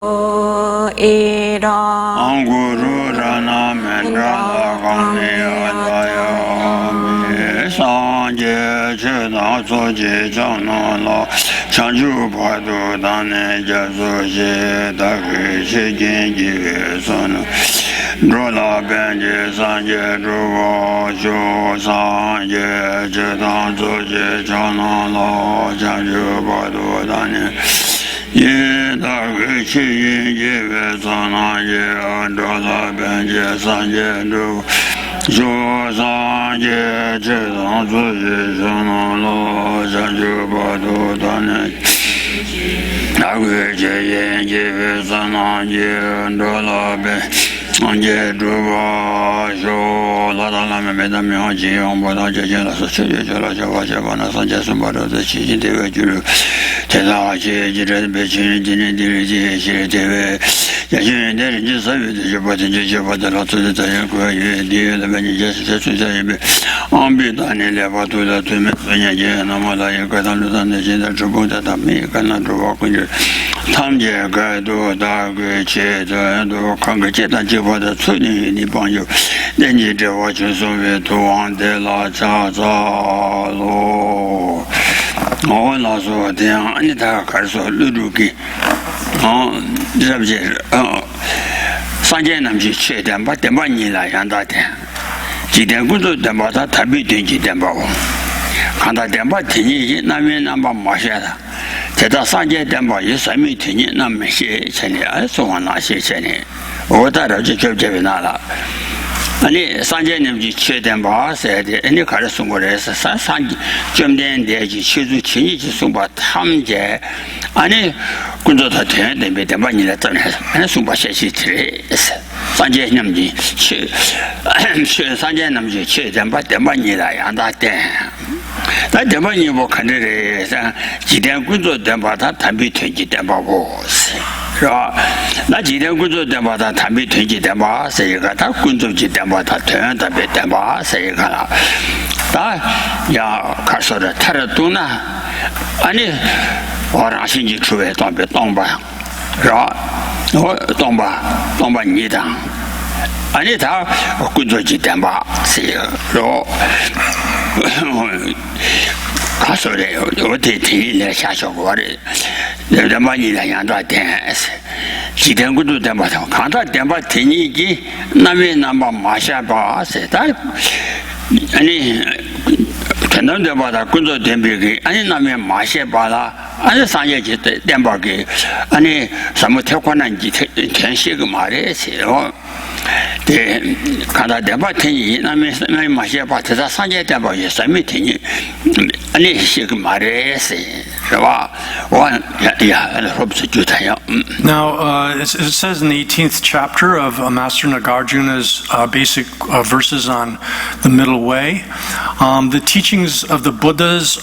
Anguru Rana Mendra Gani Adaya Sanje Chena Soji Chana La Chanju Padu Dane Jasoji Daki Shikin Jige Sonu Drola Benji Sanje Druva Shu Sanje Chena Soji Chana La Chanju Padu Dane ye da ge chi ye ve sana ye ando la ben ye san ye do jo san ye che san zu ye sana lo san ju ba do da ne da ge che ye ve sana ye ando la ben ye do ba jo la la la me da me ha ji on ba da je la so che ye la ja wa ja ba na san je sun ba do de chi de ge ju 대다 제지를 배치는 진행 dirige 제대로 야주는 되는 사회의 저번에 저번에 또다야 거에 뒤에는 이제 세수자에 암비단에 레바도다 되면 그냥 나마다에 가다는 제대로 저번에 담이 간나도 그냥 탐제가도 다그 제대로 관계자 저번에 소리니 방요 내니 저와 저소에 도안데라 자자로 나서 대한 아니다 가서 루루기 잡지 산재 남지 최대한 받대만이라 한다대 지대 구도 담바다 답이 되지 담바고 간다 담바 되니 남의 남바 마셔다 대다 산재 담바 예삼이 되니 남시 전에 소환나시 전에 오다라 저저에 나라 아니 산재님지 최대한 봐서야 돼. 아니 가르쳐 거래서 산지 좀 된데지 최주 진이지 송바 탐제 아니 군도 다 되는데 몇 대만 일했잖아. 아니 송바 셰시트레스 산재님지 최 산재님지 최대한 봐 대만 일이야 한다 때. 나 대만이 뭐 간데서 지대 군도 대마다 담비 되지 대마고 나 지대 군도 대마다 담비 되지 대마세가 다 군도지 대마다 되는다 대마세가 다야 가서를 타르도나 아니 와라신지 주에 담배 동바 동바 니당 아니 다 군도지 대마세요 가서래요. 어디 뒤에下小国的，那많이 나양도 돼. 지den구도 대마다 간다 대마 되니기 남의 남바 마셔봐 세다. 아니 전남 대마다 군도 대비기 아니 남의 마셔봐라. 아니 상예지 대마기 아니什么 태권한지 전시가 말해요. 네, 가다 대바 되니 남의 마셔봐 대사 상예 대바 예삼이 되니 아니 시그 말해서 Now, it says in the 18th chapter of Master Nagarjuna's basic verses on the middle way, the teachings of the Buddhas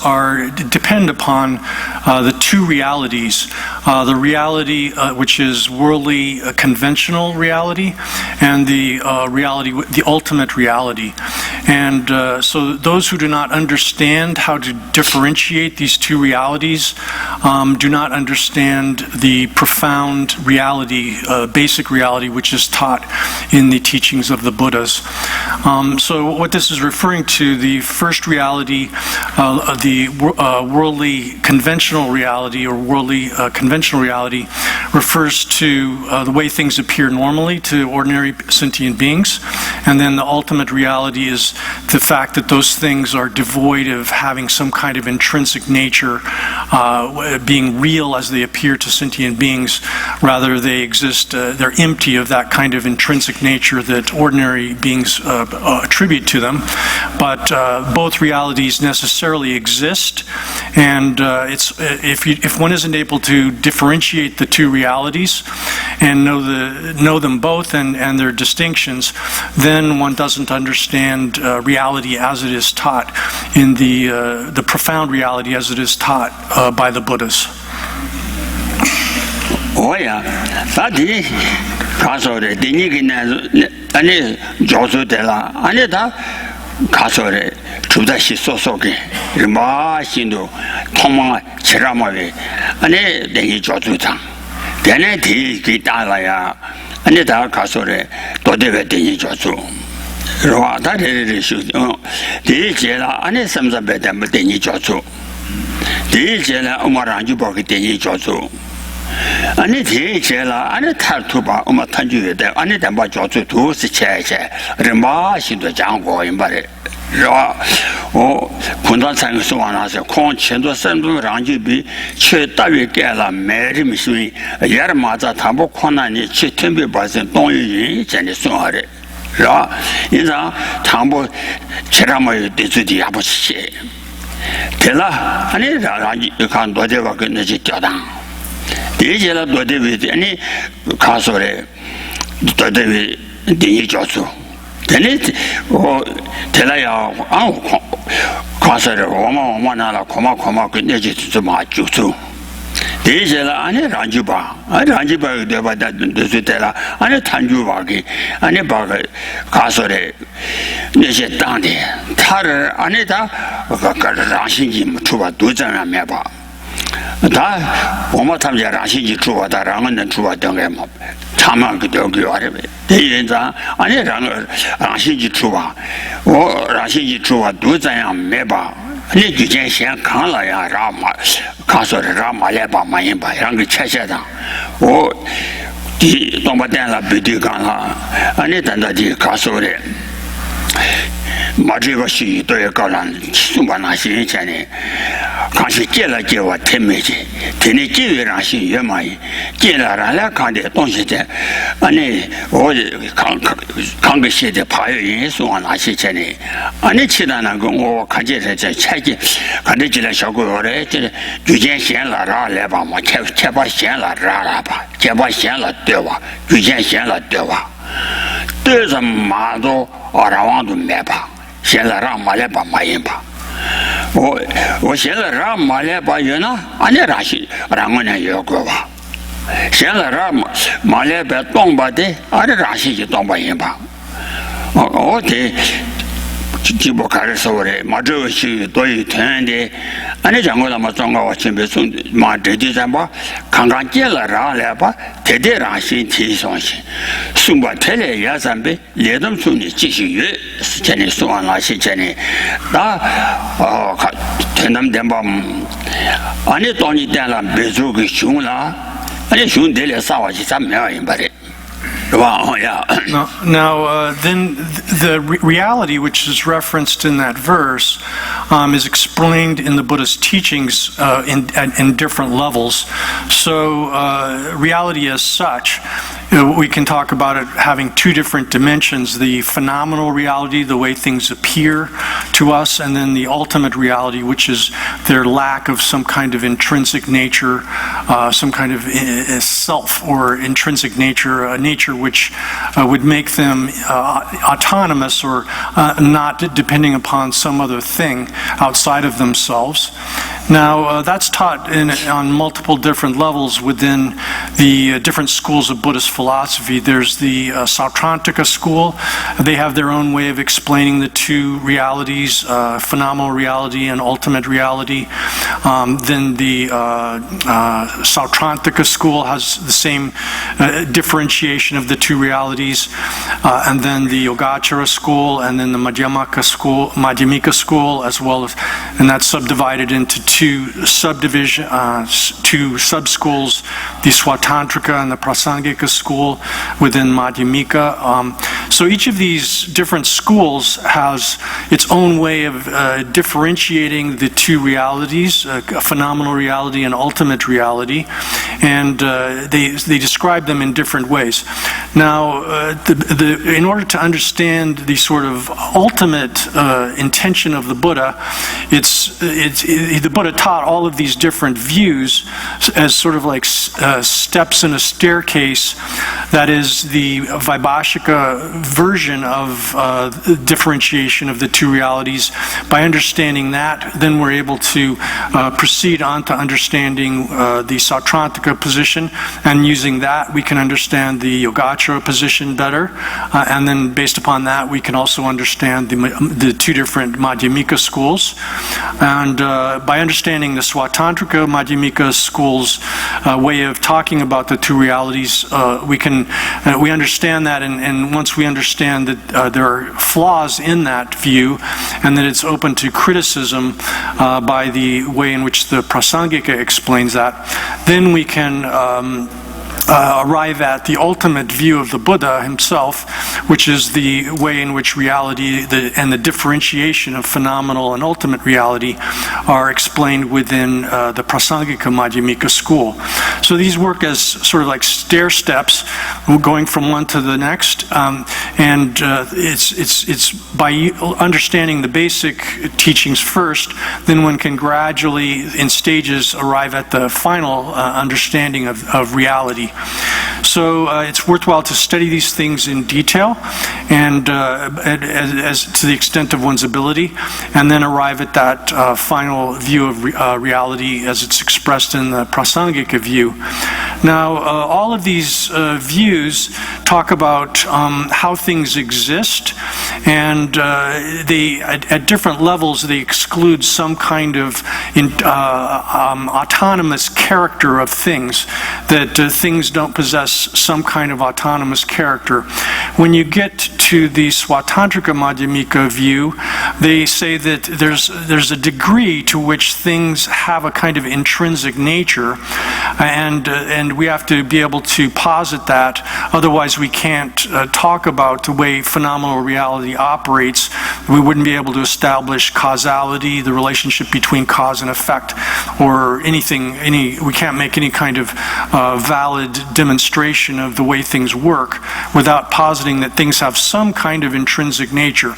depend upon the two realities, the reality which is worldly conventional reality, and the reality, the ultimate reality. And so those who do not understand how to differentiate these two realities do not understand the profound reality, basic reality, which is taught in the teachings of the Buddhas. So what this is referring to, the first reality, the worldly conventional reality or worldly conventional reality, refers to the way things appear normally to ordinary sentient beings. And then the ultimate reality is the fact that those things are devoid of having some kind of intrinsic nature, being real as they appear to sentient beings. Rather, they exist, they're empty of that kind of intrinsic nature that ordinary beings attribute to them. But both realities necessarily exist, and if one isn't able to differentiate the two realities and know them both and their distinctions, then one doesn't understand reality as it is taught in the profound reality as it is taught by the Buddhas. 오야, 다들 가서래 되니기는 아니 조수들라 아니 다 가서래 주다시 소속에 마신도 통마 지라마에 아니 내기 조수장 Then he Dalaya, and the dark castle, whatever the Josu. That is the Jela, and the Sams of Bedam, but the Josu. The Jela Umaranju Bok, the Josu. And it is Jela, and the Tartuba, Umatanju, and the Damba Josu, to the church, remarks in the jungle in Barry. Kundan sang so on as a conch and was sent to Ranjibi, Chetavi Gala, Mary Missui, Yaramaza, Tambo Konani, Chitimbi Basin, Don Yin, and so on. In the Tambo Cherama de Diaboshi. Tella, and it Ranji can't do the work in the Jitadan. The Jella do the with any castle, do the Josu. Then it Telaya Consider Omana Koma Nejit to my Jutu. Dejela and Ranjuba, and Ranjiba the Zutella, and a Tanjuvagi, and a Baga Casore Nejetandi, Tara Aneta, Rashinjim to a dozen Meba. Da Omatam Rashi to a Raman and to a Dongam. Tamak Dogi, the Yenza, and a Rashi Trua, or Rashi Trua, Duzayam Meba, Nijujan Kanla Rama, Castle Rama Leba Mayimba, Young Cheshada, or the Tomadella Bidigana, and it under the Castle. Madrivashi to a Galan, Sumbanashi, Kansi Jela Jewa Temeji, Teniki Rashi Yamai, Jela Ralakande, Donshite, Ane, or Congress the Pio, so on Ashitani, Anichidana go or Kajeta Chaki, Kadijila Shagore, Jujan Shala Leva, Cheba Shala Ralaba, Cheba Shala Deva, Jujan Shala Deva. There's a model or around the mapa. Shella Ramaleba Mayimba. Oh, Shella Ramaleba Yuna, and Rashi, Ramana Yogova. Shella Ram Maleba Tombade, and Rashi Tombayimba. Oh, the Chibokarisore, Madrushi, Doi Tende, and the Jangola Matonga watching Besun, Madrid December, Kangangela Raleba, Tede Rashi Tisonshi. Sumba Tele Yazambe, let them soon is Chishi, Jenny Swan Lashi Jenny. Da Tenam Dembam, Anitoni Della Bezuki Shuna, and Shun Dele Sawaji, some million, but wow, yeah. Now, then the reality which is referenced in that verse is explained in the Buddha's teachings in different levels. So reality as such, we can talk about it having two different dimensions: the phenomenal reality, the way things appear to us, and then the ultimate reality, which is their lack of some kind of intrinsic nature, some kind of self or intrinsic nature, a nature which would make them autonomous or not depending upon some other thing outside of themselves. Now, that's taught on multiple different levels within the different schools of Buddhist philosophy. There's the Pramanavarttika school. They have their own way of explaining the two realities, phenomenal reality and ultimate reality. Then the Pramanavarttika school has the same differentiation of the two realities. And then the Yogacara school, and then the Madhyamika school, as well as, and that's subdivided into two sub-schools, the Swatantrika and the Prasangika school within Madhyamika. So each of these different schools has its own way of differentiating the two realities, phenomenal reality and ultimate reality, and they describe them in different ways. Now, in order to understand the sort of ultimate intention of the Buddha, the Buddha taught all of these different views as sort of like steps in a staircase That is the Vaibhashika version of differentiation of the two realities. By understanding that, then we're able to proceed on to understanding the Sautrantika position, and using that we can understand the Yogacara position better, and then based upon that we can also understand the two different Madhyamika schools. And by understanding the Swatantrika Madhyamika school's way of talking about the two realities, we understand that, and once we understand that there are flaws in that view and that it's open to criticism by the way in which the Prasangika explains that, then we can arrive at the ultimate view of the Buddha himself, which is the way in which reality and the differentiation of phenomenal and ultimate reality are explained within the Prasangika Madhyamika school. So these work as sort of like stair steps, going from one to the next, and it's by understanding the basic teachings first, then one can gradually, in stages, arrive at the final understanding of reality. So it's worthwhile to study these things in detail, and as to the extent of one's ability, and then arrive at that final view of reality as it's expressed in the Prasangika view. Now, all of these views talk about how things exist, and they, at different levels, they exclude some kind of autonomous character of things, that things don't possess some kind of autonomous character. When you get to the Swatantrika Madhyamika view, they say that there's a degree to which things have a kind of intrinsic nature, and we have to be able to posit that. Otherwise, we can't talk about the way phenomenal reality operates. We wouldn't be able to establish causality, the relationship between cause and effect, or anything. We can't make any kind of valid demonstration of the way things work without positing that things have some kind of intrinsic nature.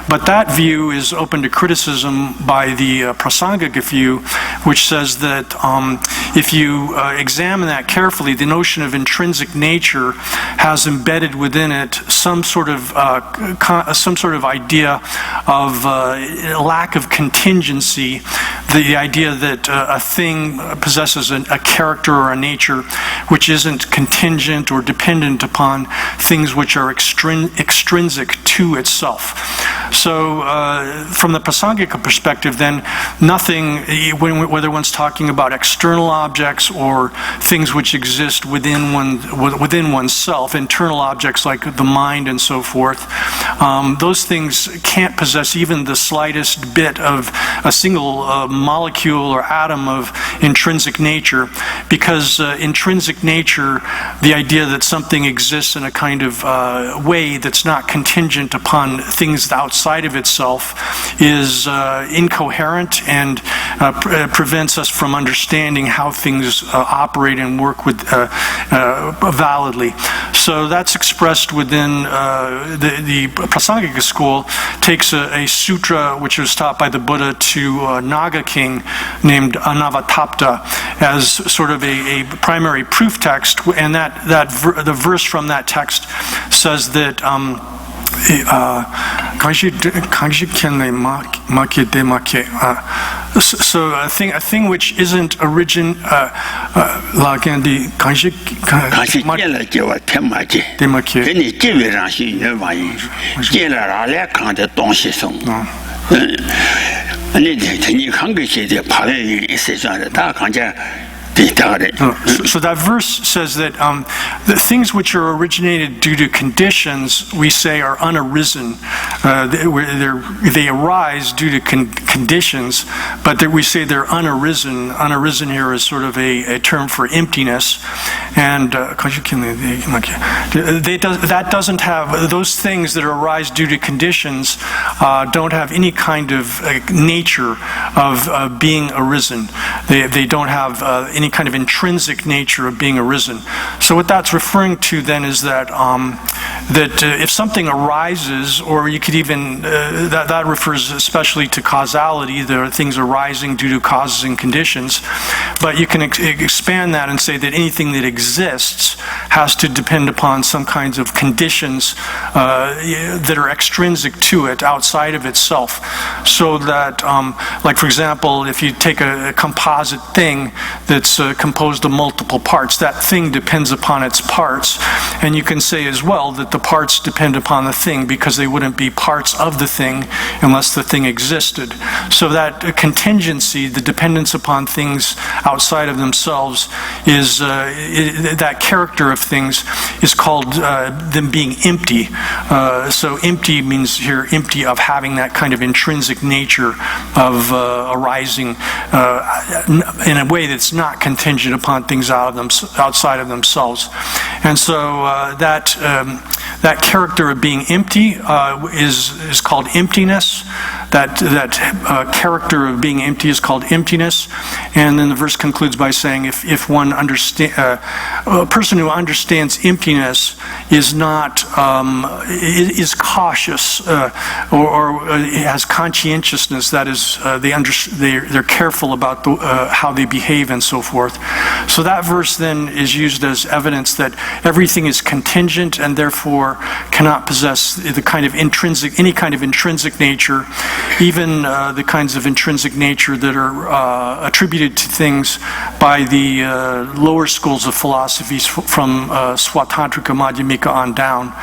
But that view is open to criticism by the Prasangika view, which says that if you examine that carefully, the notion of intrinsic nature has embedded within it some sort of idea of lack of contingency, the idea that a thing possesses a character or a nature which isn't contingent or dependent upon things which are extrinsic to itself. So from the Prasangika perspective, then, nothing, whether one's talking about external objects or things which exist within oneself, internal objects like the mind and so forth, those things can't possess even the slightest bit of a single molecule or atom of intrinsic nature, because intrinsic nature, the idea that something exists in a kind of way that's not contingent upon things outside of itself, is incoherent and prevents us from understanding how things operate and work validly. So that's expressed within the Prasangika school, takes a sutra which was taught by the Buddha to Naga king named Anavatapta as sort of a primary proof text, and the verse from that text says that so a thing which isn't So that verse says that the things which are originated due to conditions, we say, are unarisen. They arise due to conditions, but we say they're unarisen. Unarisen here is sort of a term for emptiness, and that doesn't have, those things that arise due to conditions don't have any kind of nature of being arisen. They don't have any kind of intrinsic nature of being arisen. So what that's referring to then is that if something arises, or you could even, that refers especially to causality, there are things arising due to causes and conditions, but you can expand that and say that anything that exists has to depend upon some kinds of conditions that are extrinsic to it, outside of itself. So that, like for example, if you take a composite thing that's composed of multiple parts, that thing depends upon its parts. And you can say as well that the parts depend upon the thing because they wouldn't be parts of the thing unless the thing existed. So that contingency, the dependence upon things outside of themselves, is that character of things is called them being empty. So empty means here empty of having that kind of intrinsic nature of arising in a way that's not contingent upon things outside of themselves. And so that character of being empty is called emptiness. That character of being empty is called emptiness. And then the verse concludes by saying, if one a person who understands emptiness is not is cautious or has conscientiousness, that is, they're careful about how they behave and so forth. So that verse then is used as evidence that everything is contingent and therefore cannot possess the kind of any kind of intrinsic nature, even the kinds of intrinsic nature that are attributed to things by the lower schools of philosophies from Swatantrika, Madhyamika on down.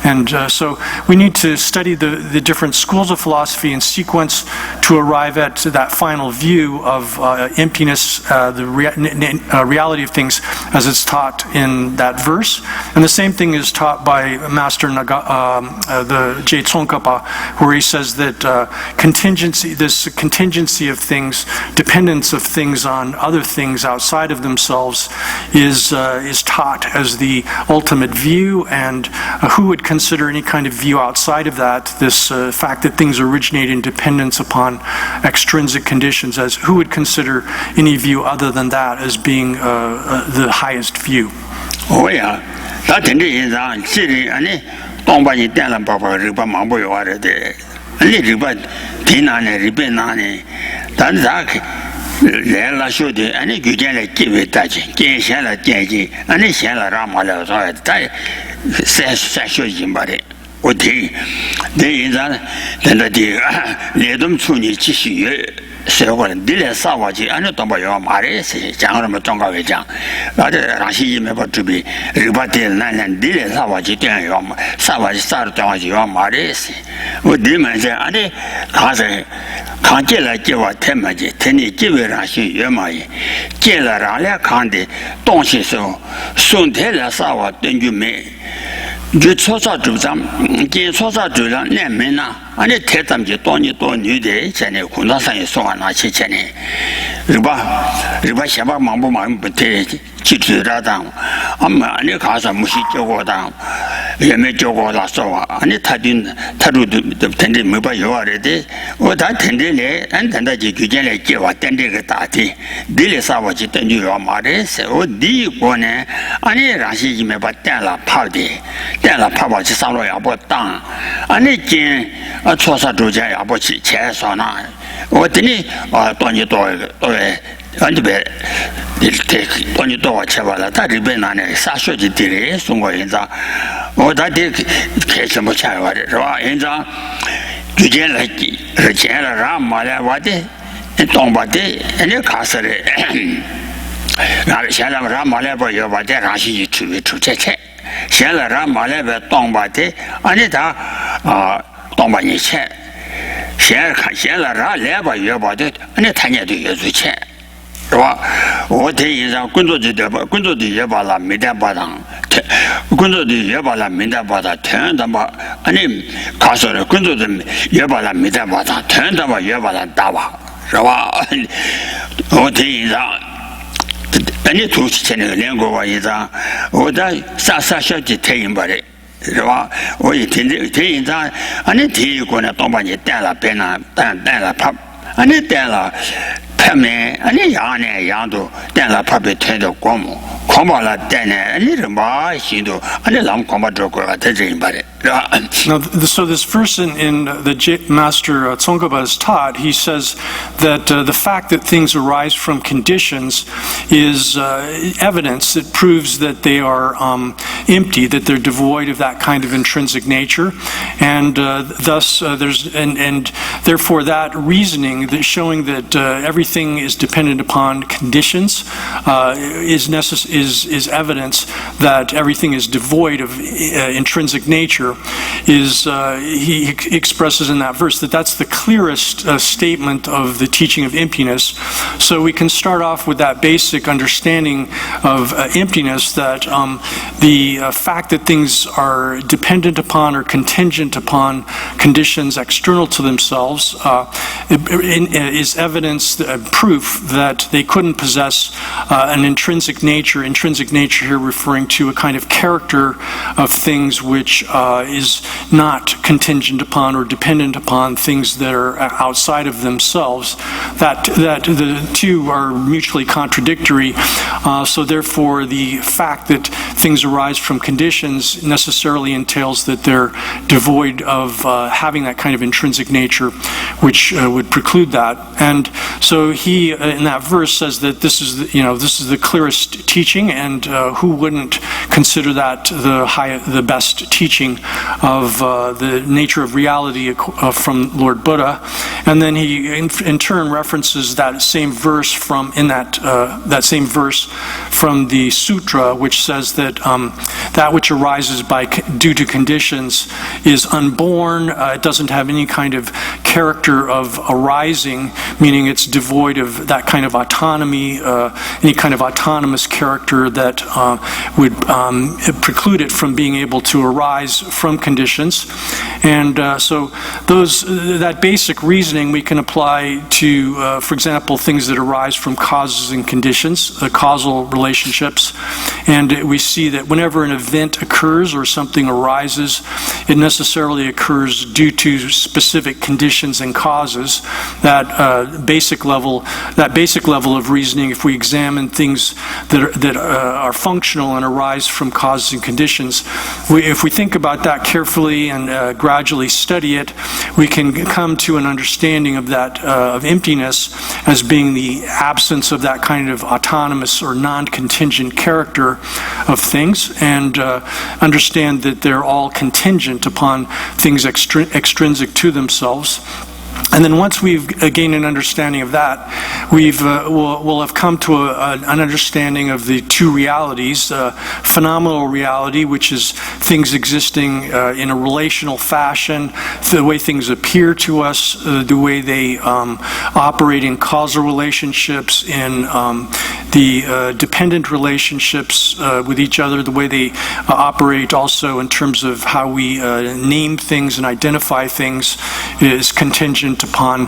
And so we need to study the different schools of philosophy in sequence to arrive at that final view of emptiness, the reality of things as it's taught in that verse. And the same thing is taught by Master the Je Tsongkhapa, where he says that this contingency of things, dependence of things on other things outside of themselves, is taught as the ultimate view. And who would consider any kind of view outside of that, this fact that things originate in dependence upon extrinsic conditions, as who would consider any view other than that as being the highest view? Oh yeah, that is actually any don't buy it down Papa Riba Mambo or the little bit Tinane Ribenani. That's Lela should any good give it touching, King Shella Jaji, and a Shella Ramala, says Jimbari. What he is then the let them soon each. Dile Sawaji, and not by your Maris, Jangram Tonga Vijang. Rather, Rashi member to be Ribatil and Dile Sawaji, Sawaji Sartonji, your Maris. What demons are they? Can't you like your Temaji, Tenny, give it Rashi, Yamai, Killer Alia Kandi, don't she so? Soon tell us our then you may. You Sosa to them, Jin Sosa to them, Nemena. And it tells them you don't new day, Jenny, Kunasa, so on, Chichene. Riba Shaba Mambo Mambote, Chitura down. And the cars of Mushi down. You may jogo la so, and it had been Taru the tended Muba you already, or that tended, and then that you can give a tended tati. Dile Sawaji, then you are Maris, or D. Bone, and Rashi Mebatella Party. Della Papa Salo about town. And again, a Chosa Doja about chairs on I. What any or Tony Doyle, and the bed. Take Tony Doyle Chavala, that ribbon and a Sasha de Tire, somewhere in the or that did catch a much in the Eugene like Regina Ram Malawati and Tombate and your castle. Now, Shalam Ram Malabo, your Vade Rashi to check. Shella Ramaleva Tombate, Anita Tombaniche. Shella Raleva, your body, and a tanya to use the chair. What is a Gundo de Yabala Midabadang? Gundo de Yabala Midabada turned about a name Castle Gundo de Yabala Midabada turned about Yabala Dava. What is any two channel language is or that Sasha detain body. Or you take that, and it is going to tomb on your Della Pena, Della Pub, and it Della Peme, and a yarn, Yando, Della Puppet Tendo Como, comba tene lirma shindo and lam comba droko at Now, so this verse in the Master Tsongkhapa is taught, he says that the fact that things arise from conditions is evidence that proves that they are empty, that they're devoid of that kind of intrinsic nature, and thus and therefore that reasoning, that showing that everything is dependent upon conditions, is evidence that everything is devoid of intrinsic nature. He expresses in that verse that's the clearest statement of the teaching of emptiness. So we can start off with that basic understanding of emptiness, that the fact that things are dependent upon or contingent upon conditions external to themselves is evidence, proof that they couldn't possess an intrinsic nature. Intrinsic nature here referring to a kind of character of things which is not contingent upon or dependent upon things that are outside of themselves. That the two are mutually contradictory. So therefore, the fact that things arise from conditions necessarily entails that they're devoid of having that kind of intrinsic nature, which would preclude that. And so he, in that verse, says that this is the clearest teaching, and who wouldn't consider that the best teaching of the nature of reality from Lord Buddha. And then he in turn references that same verse from the sutra, which says that that which arises due to conditions is unborn. It doesn't have any kind of character of arising, meaning it's devoid of that kind of autonomy, any kind of autonomous character that would preclude it from being able to arise from conditions. And so that basic reasoning we can apply to, for example, things that arise from causes and conditions, causal relationships. And we see that whenever an event occurs or something arises, it necessarily occurs due to specific conditions and causes. That basic level of reasoning, if we examine things that are functional and arise from causes and conditions, if we think about that carefully and gradually study it, we can come to an understanding of that of emptiness as being the absence of that kind of autonomous or non-contingent character of things, and understand that they're all contingent upon things extrinsic to themselves. And then once we've gained an understanding of that, we'll have come to an understanding of the two realities: phenomenal reality, which is things existing in a relational fashion, the way things appear to us, the way they operate in causal relationships, in the dependent relationships with each other, the way they operate also in terms of how we name things and identify things is contingent upon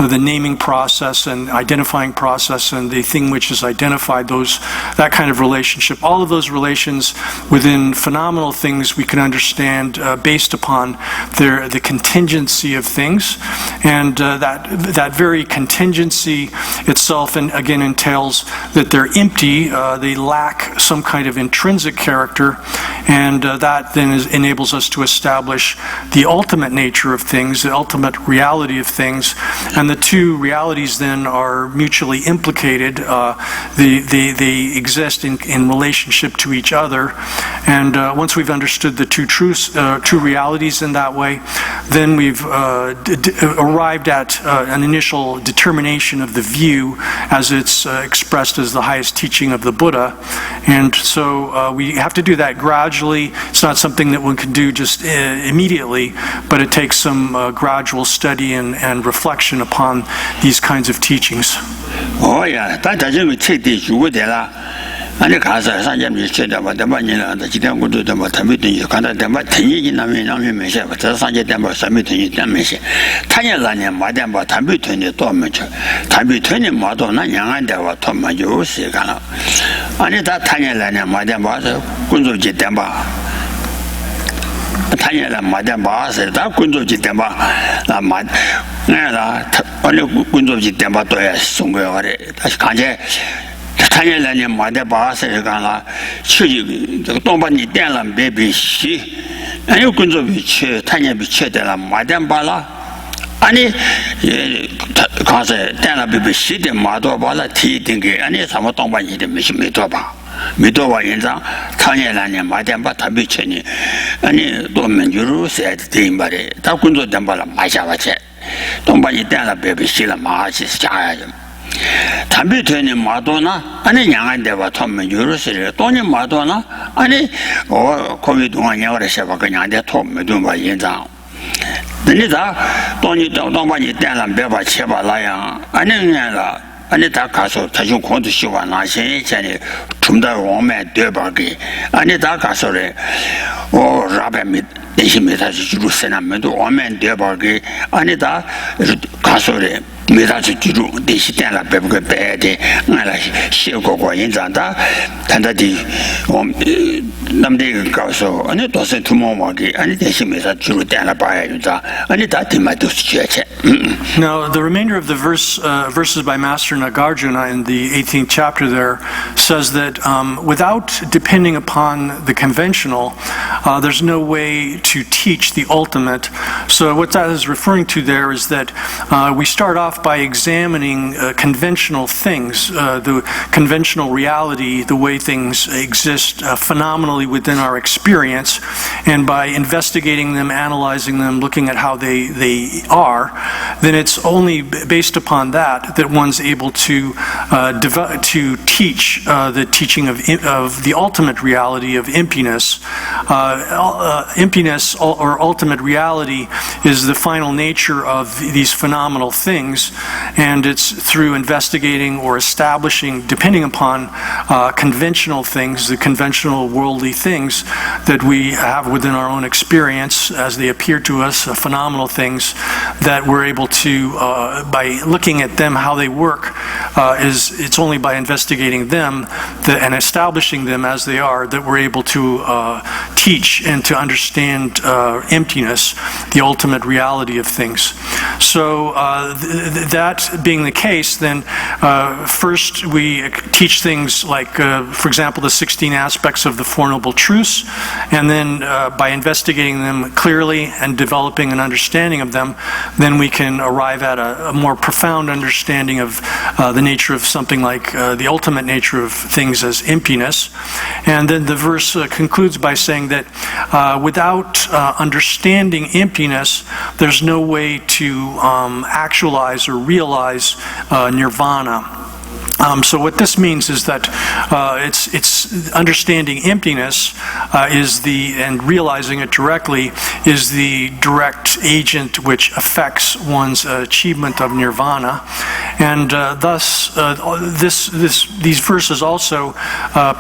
the naming process and identifying process, and the thing which is identified, that kind of relationship. All of those relations within phenomenal things we can understand based upon the contingency of things, and that very contingency itself, and again, entails that they're empty, they lack some kind of intrinsic character, and that then enables us to establish the ultimate nature of things, the ultimate reality of things, and the two realities then are mutually implicated. They exist in relationship to each other, and once we've understood the two realities in that way, then we've arrived at an initial determination of the view as it's expressed as the highest teaching of the Buddha. And so we have to do that gradually. It's not something that one can do just immediately, but it takes some gradual study and reflection upon these kinds of teachings. Oh yeah, that's a good thing. 아니 가서 산점이 쳐다봐 대만이나 지금 것도 좀 담비든지 간다 대만 ten이 나면 메셔 저 산제 대만 삼미든지 담메시 타냐라냐 마담 바 담비든지 또 메셔 담비든지 마도 나 양한데 와 토마요 시간아 아니 다 타냐라냐 마담 바서 군조지 대만 타냐라 마담 바서 다 군조지 대만 마 내가 아니 군조지 대만 또야 송거야 그래 다시 간제 탄열라니 마대 바세가라 치지 동반이 땡란 베비시 아니 군조 비치 탄열 비치데라 마대 바라 아니 가서 땡란 베비시 데 마도 바라 티딩게 아니 사모 동반이 데 미시 메도바 메도바 인자 탄열라니 마대 바 타비치니 아니 도면 유루세 데임바레 다 군조 덴바라 마샤바체 동반이 땡란 베비시라 마시 샤야 담배 되는 마도나 아니 양한데와 톰면 유로스를 돈이 마도나 아니 거기 동안 양을 해봐 그냥 내 톰면 봐 인장 근데다 돈이 동반이 때랑 배바 쳐봐라야 아니냐라 아니 다 가서 자주 공도 시와 나신 전에 좀더 오면 되바기 아니 다 가서래 라베미 대신에 다시 주로 세나면도 오면 되바기 아니 다 가서래 메다지 주로 대시대라 배부게 배대 나라 시고고 인자다 단다디 남대 가서 아니 도세 투모마기 아니 대신에서 주로 대라 봐야 유자 아니 다 팀마도 시체. Now, the remainder of the verses by Master Nagarjuna in the 18th chapter there says that without depending upon the conventional, there's no way to teach the ultimate. So what that is referring to there is that we start off by examining conventional things, the conventional reality, the way things exist phenomenally within our experience, and by investigating them, analyzing them, looking at how they are, then it's only based upon that one's able to teach the teaching of the ultimate reality of emptiness. Emptiness or ultimate reality is the final nature of these phenomenal things, and it's through investigating or establishing, depending upon conventional things, the conventional worldly things that we have within our own experience as they appear to us, phenomenal things, that we're able to, by looking at them, how they work, it's only by investigating them and establishing them as they are that we're able to teach and to understand emptiness, the ultimate reality of things. So that being the case, then first we teach things like, for example, the 16 aspects of the Four Noble Truths, and then by investigating them clearly and developing an understanding of them, then we can arrive at a more profound understanding of the nature of something like the ultimate nature of things as emptiness. And then the verse concludes by saying that without understanding emptiness, there's no way to actualize or realize nirvana. So what this means is that it's understanding emptiness and realizing it directly is the direct agent which affects one's achievement of nirvana, and thus these verses also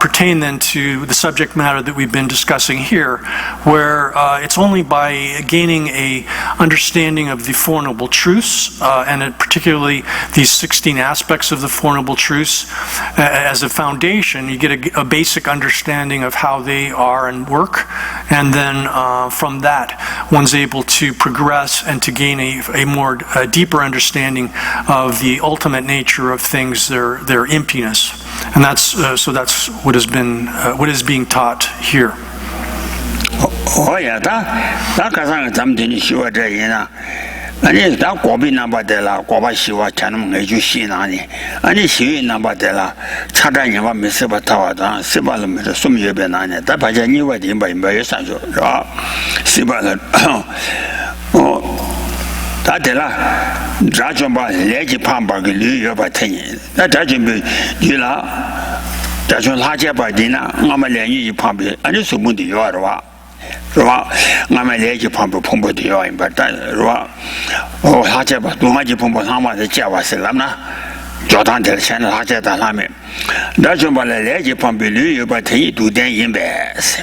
pertain then to the subject matter that we've been discussing here, where it's only by gaining a understanding of the Four Noble Truths, and particularly these 16 aspects of the Four Noble Truths as a foundation, you get a basic understanding of how they are and work, and then from that one's able to progress and to gain a deeper understanding of the ultimate nature of things, their emptiness. And that's what is being taught here. Oh yeah, that 가상 잠드니 쉬어져이나 아니 다 고비 남바데라 고바 시와 차는 해주 시나니 아니 시위 남바데라 차단이와 메세바타와다 세발음에서 숨예배나네 다 바자니와 dim바임바에 산죠 라 세발은 다데라 자좀바 레지 판바기 리여바 테니 다 자좀비 유라 자좀 하제바디나 아마레니 판비 아니 수문디 요아와 로아 나마레지 펌프 펌프디요 임바다 로아 하제바 동아지 펌프 상마데 자와슬람나 조단들 챤 하제다 라메 나좀발레 레지 펌비류 요바테이 두덴 임베스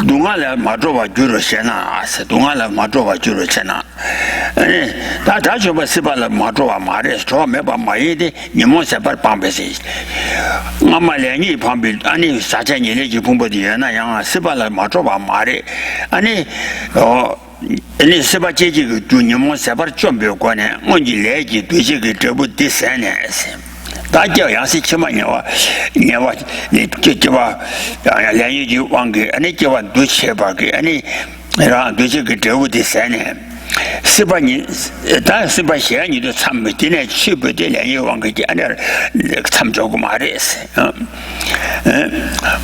동아라 마조바 주로 챤나 동아라 마조바 주로 챤나 아니 다 좀바 시발라 마조바 마레 스토 메바 마이데 니모세바 팜베시 나마레니 펌비 아니 사제니 레지 펌프디나 양 시발라 마조바 마레 아니 아니 세바제지 그 주님은 세바 좀 배우고네 뭔지 레지 되지 그 저부 디세네스 大家样是起码你就把连续就忘给，你就把都切吧给，你然后都这个职务的3年。18年，当然18年你都参不进来，去不进来，又往个家那参照过嘛的是，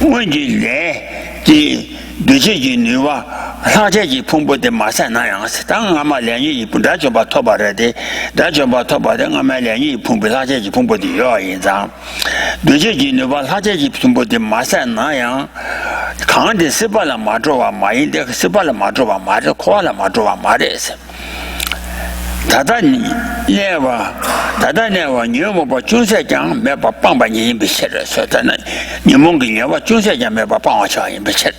问题来的对这些女娃，他这些碰不得马上那样子，当俺们连夜不然就把拖把的，然就把拖把的俺们连夜碰不他这些碰不得要一张，对这些女娃他这些碰不得马上那样。看的18了马着哇马一的18了马着哇马着夸了马着哇马的是，他的你那吧，他的那吧，你们把军事讲没把棒把你不写了，说的那你们给你把军事讲没把棒我讲也不写。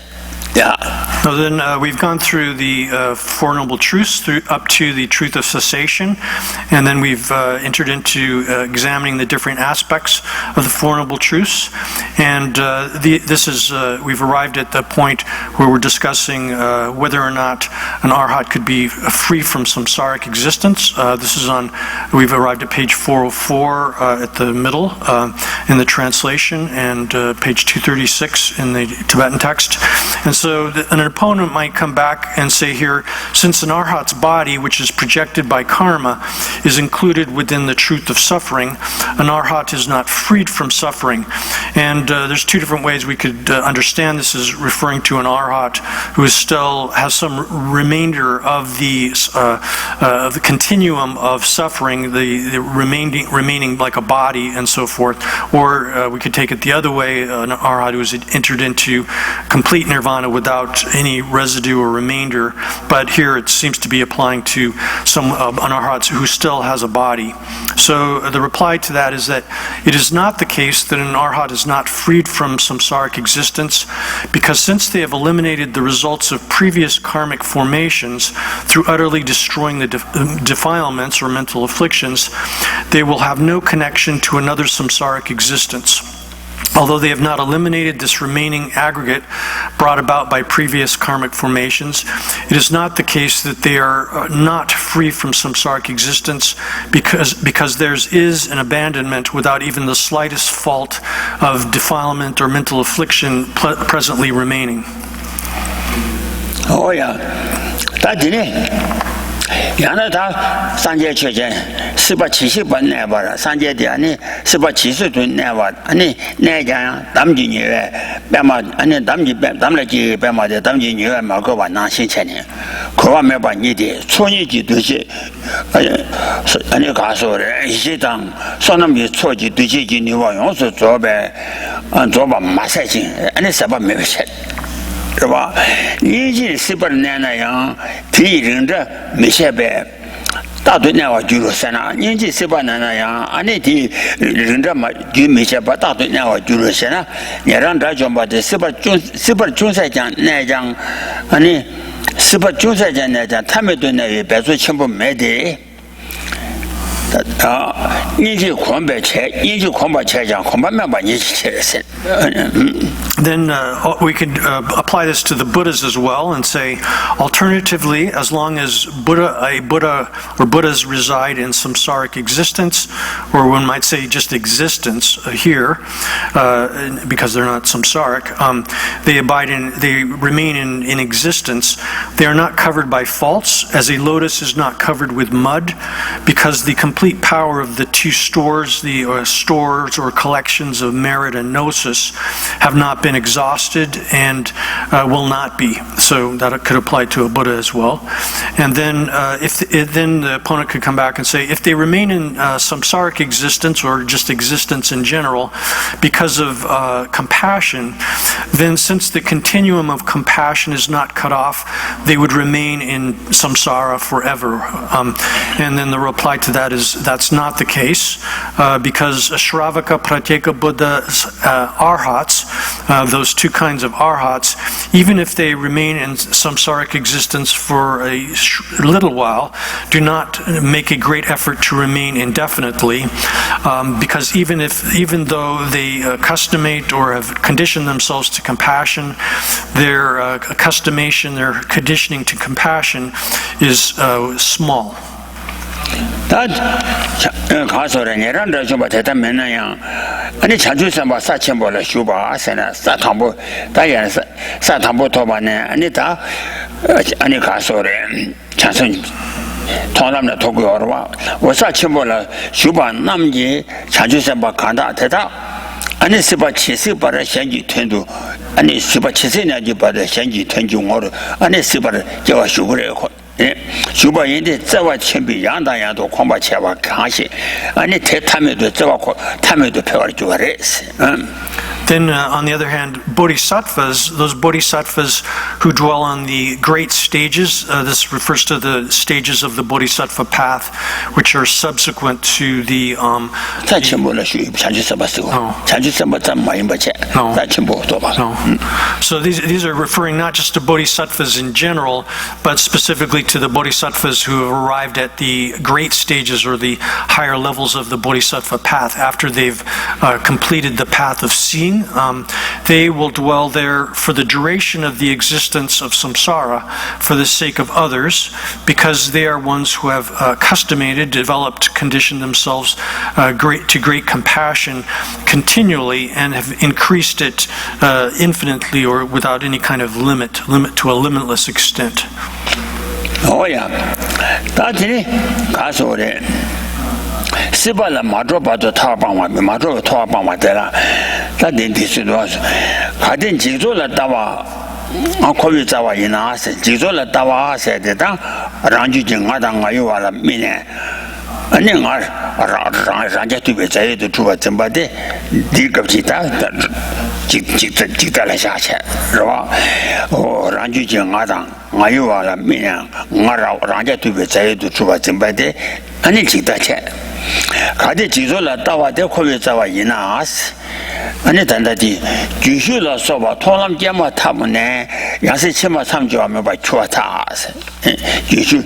Yeah. So then we've gone through the Four Noble Truths up to the truth of cessation, and then we've entered into examining the different aspects of the Four Noble Truths. And we've arrived at the point where we're discussing whether or not an arhat could be free from samsaric existence. We've arrived at page 404 at the middle in the translation, and page 236 in the Tibetan text. And so an opponent might come back and say here, since an arhat's body, which is projected by karma, is included within the truth of suffering, an arhat is not freed from suffering. And there's two different ways we could understand this is referring to an arhat who still has some remainder of the continuum of suffering, the remaining like a body and so forth. Or we could take it the other way, an arhat who has entered into complete nirvana without any residue or remainder, but here it seems to be applying to an arhat who still has a body. So the reply to that is that it is not the case that an arhat is not freed from samsaric existence, because since they have eliminated the results of previous karmic formations through utterly destroying the defilements or mental afflictions, they will have no connection to another samsaric existence. Although they have not eliminated this remaining aggregate brought about by previous karmic formations, it is not the case that they are not free from samsaric existence, because theirs is an abandonment without even the slightest fault of defilement or mental affliction presently remaining. Oh yeah, that's it. 原来他三界缺见18、70本来吧了，三界的呢18、70吨来吧，呢来讲咱们今年白马，呢咱们来几白马的，咱们今年马个晚上新千年，可望没把你的错你的东西，你告诉人一些当说那么错的东西，你往用是做呗，做吧马赛金，你是吧没有钱。 是吧？年纪18年那样，体人着没些呗，大多年我就入山了。年纪18年那样，俺那体人着嘛就没些吧，大多年我就入山了。你让这讲吧，这18中赛讲那讲，俺那18中赛讲那讲，他们对那也别说全部没得。 Then we could apply this to the Buddhas as well and say, alternatively, as long as a Buddha or Buddhas reside in samsaric existence, or one might say just existence here, because they're not samsaric, they remain in existence. They are not covered by faults, as a lotus is not covered with mud, because the complete power of the two stores, stores or collections of merit and gnosis, have not been exhausted and will not be. So that could apply to a Buddha as well. And then, then the opponent could come back and say, if they remain in samsaric existence or just existence in general, because of compassion, then since the continuum of compassion is not cut off, they would remain in samsara forever. And then the reply to that is that's not the case, because Shravaka Pratyeka Buddha's arhats, those two kinds of arhats, even if they remain in samsaric existence for a little while, do not make a great effort to remain indefinitely, because even though they accustomate or have conditioned themselves to compassion, their accustomation, their conditioning to compassion is small. 다 가서래 내란다 좀 대단 맨나야 아니 자주 삼바 사천보라 슈바 아세나 사탐보 다야 사탐보 도바네 아니 다 아니 가서래 자선 통남나 도구어와 사천보라 슈바 남지 자주 삼바 간다 대다 아니 스바 치스바라 현지 텐도 아니 스바 치세나지 바다 현지 텐중어로 아니 스바를 저와 슈그래 슈바인데 저와 첨비 양다야도 공부 채와 강시 아니 대탐에도 저와 탐에도 배워를 주어레스 Then, on the other hand, bodhisattvas, those bodhisattvas who dwell on the great stages, this refers to the stages of the bodhisattva path, which are subsequent to the... So these are referring not just to bodhisattvas in general, but specifically to the bodhisattvas who have arrived at the great stages or the higher levels of the bodhisattva path. After they've completed the path of seeing, they will dwell there for the duration of the existence of samsara for the sake of others, because they are ones who have customated, developed, conditioned themselves to great compassion continually and have increased it infinitely or without any kind of limit to a limitless extent. Oh yeah, that's it. Sibala Madro Bato Tabama, Madro Tabama Della, that didn't see was. I didn't Jizola Tawa, Uncle in us, Jizola Tawa said that Ranji Jingadang Ayuala Mine. And then Ranja to be said to a Timbade, dig of Chita, Chitala Shacha, or Ranji Jingadang, Ayuala Mine, Ranja to be said to a Timbade, and then Chita. 가디 지조라 따와데 코베자와 이나스 아니 단다디 주슈라 소바 통람 게마 타문네 야세 치마 참조하면 봐 추와타스 주슈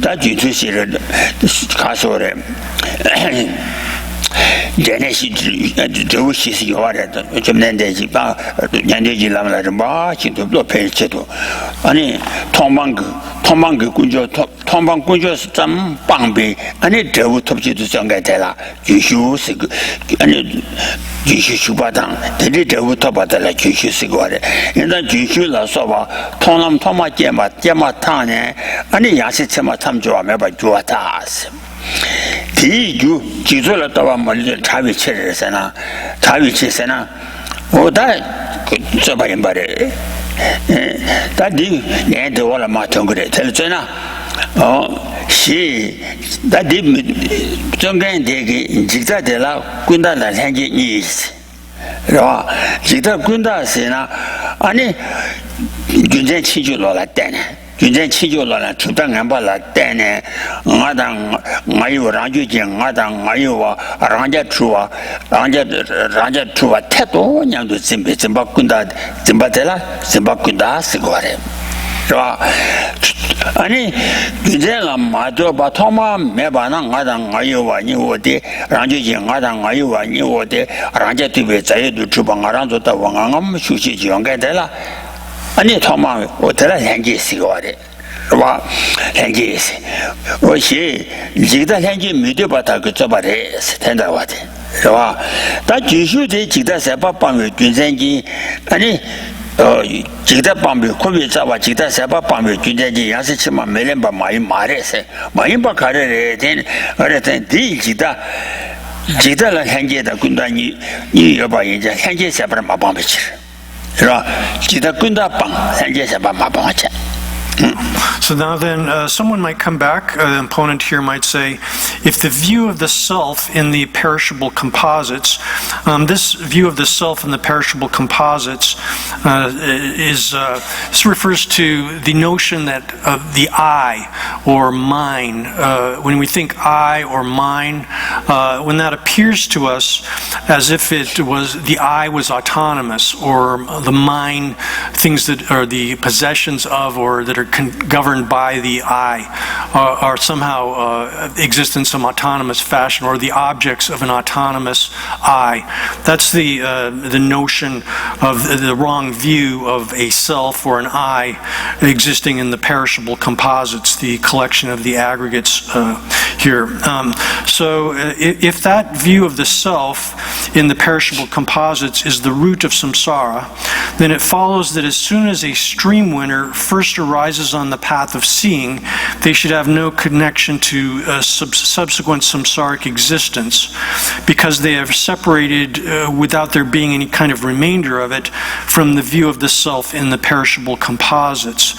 다 주슈시를 가서래 제네시 저우시시 요아래도 좀 nende지 봐 년대지 라면은 뭐 진도 또 펼쳐도 아니 통방그 군조 통방 군조스 좀 방비 아니 대우 톱지도 정가되라 주슈스 아니 주슈슈바당 대리 대우 톱받달라 주슈스고 그래 일단 주슈라서 봐 통남 통마게마 타네 아니 야시체마 참조하면 봐 좋았다스 디주 지조라 따와 멀리 자위치르세나 자위치세나 오다 저바인 바래 다디 내한테 올라 맞던 그래 들잖아 시 다디 정간 되게 직자들라 군다라 생기 이스 라 직자 군다세나 아니 군제 치주로라 때네 군제 치주로라 주당 안 발라 때네 나당 마요 라주지 나당 마요와 라자 추와 라자 추와 태도 냥도 짐베 짐바군다 짐바텔라 짐바군다 스고레 라 아니 이제라 마도 바토마 메바나 나당 마요와 니오데 라주지 나당 마요와 니오데 라자 티베 자유도 주방아란도다 왕왕엄 수시 지원게텔라 아니 토마 오텔라 행기시고레 와 행기시 오시 지다 행기 미디바타 그 저바레 스탠다와데 와 다 지슈데 지다 세바방의 군생기 아니 지다 방비 코비자와 지다 세바방의 군생기 야스치마 멜렘바 마이 마레세 마이바 가레레 된 어레된 디 지다라 행기다 군단이 이 여바 이제 행기 세바라 마방비치 So now then, someone might come back, an opponent here might say, if the view of the self in the perishable composites, this view of the self in the perishable composites this refers to the notion that of the I or mine. When we think I or mine, when that appears to us as if it was the I was autonomous, or the mine, things that are the possessions of or that are governed by the I, are somehow existence some autonomous fashion, or the objects of an autonomous I. That's the notion of the wrong view of a self or an I existing in the perishable composites, the collection of the aggregates here. So if that view of the self in the perishable composites is the root of samsara, then it follows that as soon as a stream winner first arises on the path of seeing, they should have no connection to subsequent samsaric existence, because they have separated, without there being any kind of remainder of it, from the view of the self in the perishable composites.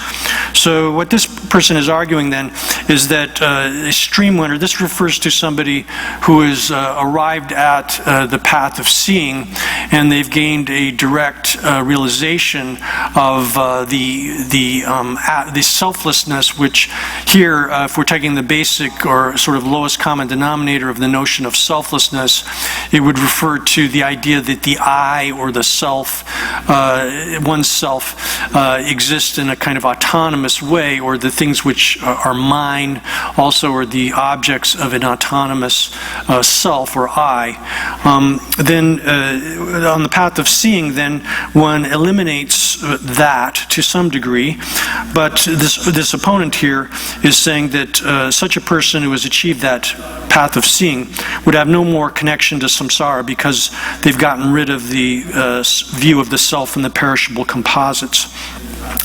So what this person is arguing then is that a stream winner, this refers to somebody who has arrived at the path of seeing, and they've gained a direct realization of the selflessness, which here, if we're taking the basic or sort of lowest common denominator of the notion of selflessness, it would refer to the idea that the I or the self, oneself, exists in a kind of autonomous way, or the things which are mine also are the objects of an autonomous self or I. Then on the path of seeing, then one eliminates that to some degree, but this opponent here is saying that such a person who has achieved that path of seeing would have no more connection to samsara, because they've gotten rid of the view of the self in the perishable composites.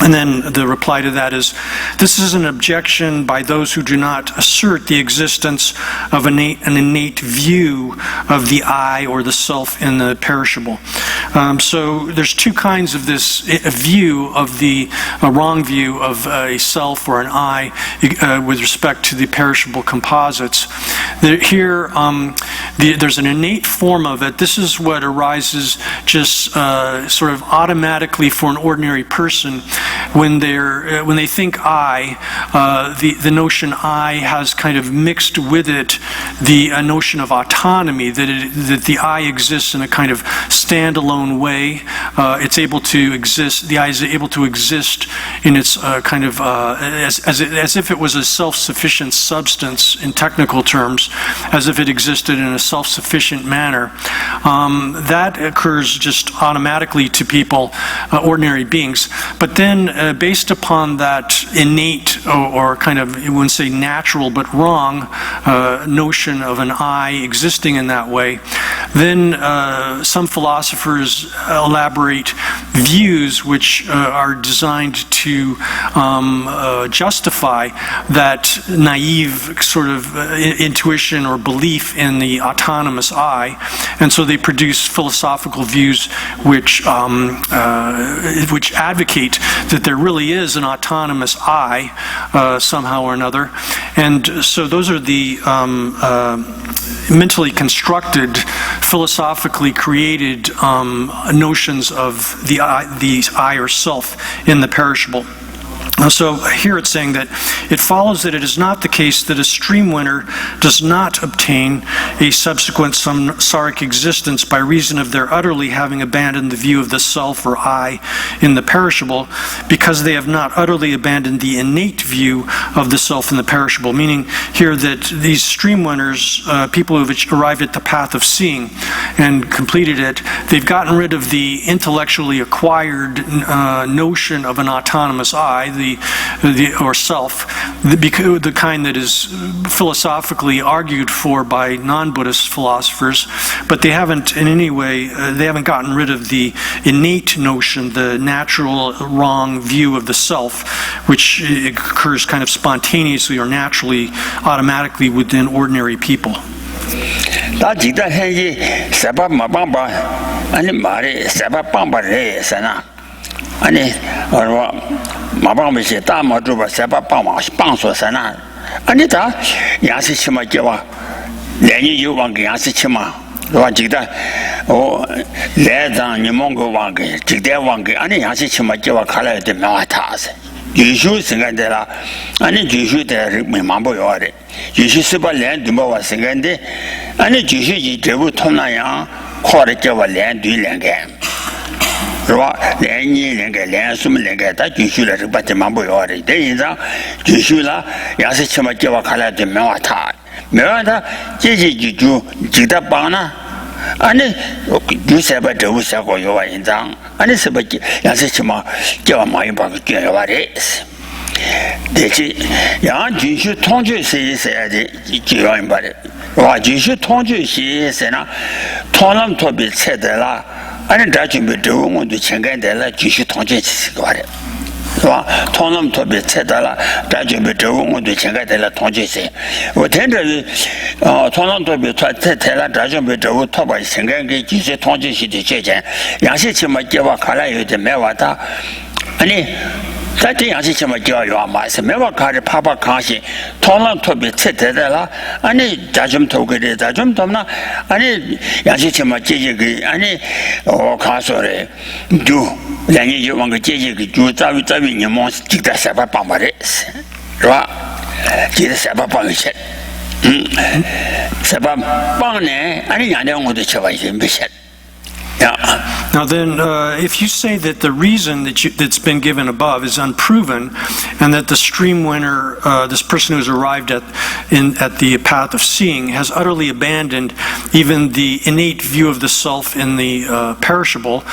And then the reply to that is, this is an objection by those who do not assert the existence of an innate view of the I or the self in the perishable. So there's two kinds of this view of a wrong view of a self or an I with respect to the perishable composites. Here, there's an innate form of it. This is what arises just sort of automatically for an ordinary person when they think I. The notion I has kind of mixed with it the notion of autonomy, that the I exists in a kind of standalone way. It's able to exist. The I is able to exist in its kind of as if it was a self-sufficient substance in technical terms, as if it existed in a self-sufficient manner. That occurs just automatically to people, ordinary beings. But then, based upon that innate or kind of, you wouldn't say natural, but wrong notion of an I existing in that way, then some philosophers elaborate views which are designed to justify that naive sort of intuition or belief in the autonomous I, and so they produce philosophical views which advocate that there really is an autonomous I somehow or another. And so those are the mentally constructed, philosophically created notions of the I or self in the perishable. So here it's saying that it follows that it is not the case that a stream winner does not obtain a subsequent samsaric existence by reason of their utterly having abandoned the view of the self or I in the perishable, because they have not utterly abandoned the innate view of the self in the perishable. Meaning here that these stream winners, people who have arrived at the path of seeing and completed it, they've gotten rid of the intellectually acquired notion of an autonomous I, or self, the kind that is philosophically argued for by non-Buddhist philosophers, but they haven't in any way, they haven't gotten rid of the innate notion, the natural wrong view of the self, which occurs kind of spontaneously or naturally, automatically within ordinary people. 아니 마방미시 다마주바 세바 빵소사나 아니다 야시치마 개와 내니 요방게 야시치마 로지다 레장 니몽고 왕게 직대 왕게 아니 야시치마 개와 칼라야 되 명하타세 유슈 생각되라 아니 유슈대 메마보요아레 유슈 스발렌 두모와 생각데 아니 유슈지 제부 통나야 코르 개와 렌 뒤len게 是吧？连你那个连什么那个，他继续了是把这忙不要的，等于说继续了，要是起码叫我看来就没话他， 메와다 제제기 주 지다 바나 아니 주세바 저우사고 요와 인장 아니 세바기 야세치마 저 많이 바고 겨와래 대지 야 진슈 통주세세야지 지요인 바래 와 진슈 통주시세나 통남 토비 체들라 아니 다 준비 되고도 챙겨야 진슈 통주시고 바래 와 통남 토비 체들라 다 준비 되고도 챙겨야 통주시 뭐 텐들 통남 토비 체들라 다 준비 되고 토바 챙겨게 진슈 통주시의 제전 양시치마 개와 칼라요데 매와다 아니 자기 양식점을 교육와 말씀 매와 가리 파파 강시 통랑 토비 체대라 아니 자좀 도그리 자좀 돕나 아니 양식점을 제제기 아니 가서래 주 양이 요망 제제기 주 자위 니몬 직다 사바 방바레 와 기다 사바 방시 사바 방네 아니 양량고도 쳐봐 이제 미션 Now then, if you say that the reason that's been given above is unproven, and that the stream winner, this person who's arrived at the path of seeing, has utterly abandoned even the innate view of the self in the perishable,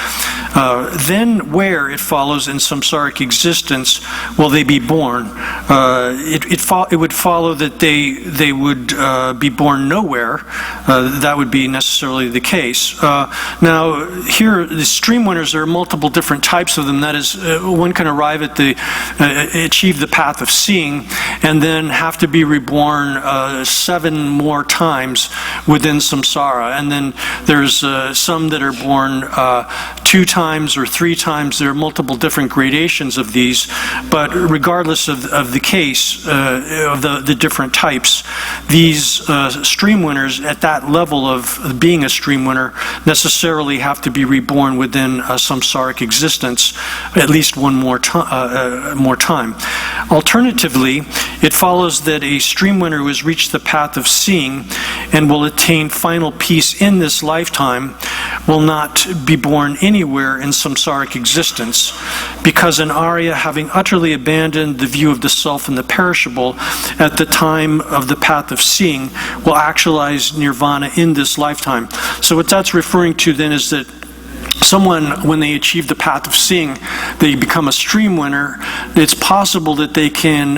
then where it follows in samsaric existence will they be born? It would follow that they would be born nowhere. That would be necessarily the case. Now, here, the stream winners, there are multiple different types of them. That is, one can arrive at achieve the path of seeing, and then have to be reborn 7 more times within samsara. And then there's some that are born 2 times or 3 times. There are multiple different gradations of these. But regardless of the case, of the different types, these stream winners at that level of being a stream winner necessarily have to be reborn within samsaric existence at least one more time. Alternatively, it follows that a stream winner who has reached the path of seeing and will attain final peace in this lifetime will not be born anywhere in samsaric existence, because an Arya, having utterly abandoned the view of the self and the perishable at the time of the path of seeing, will actualize nirvana in this lifetime. So what that's referring to then is that someone, when they achieve the path of seeing, they become a stream winner. It's possible that they can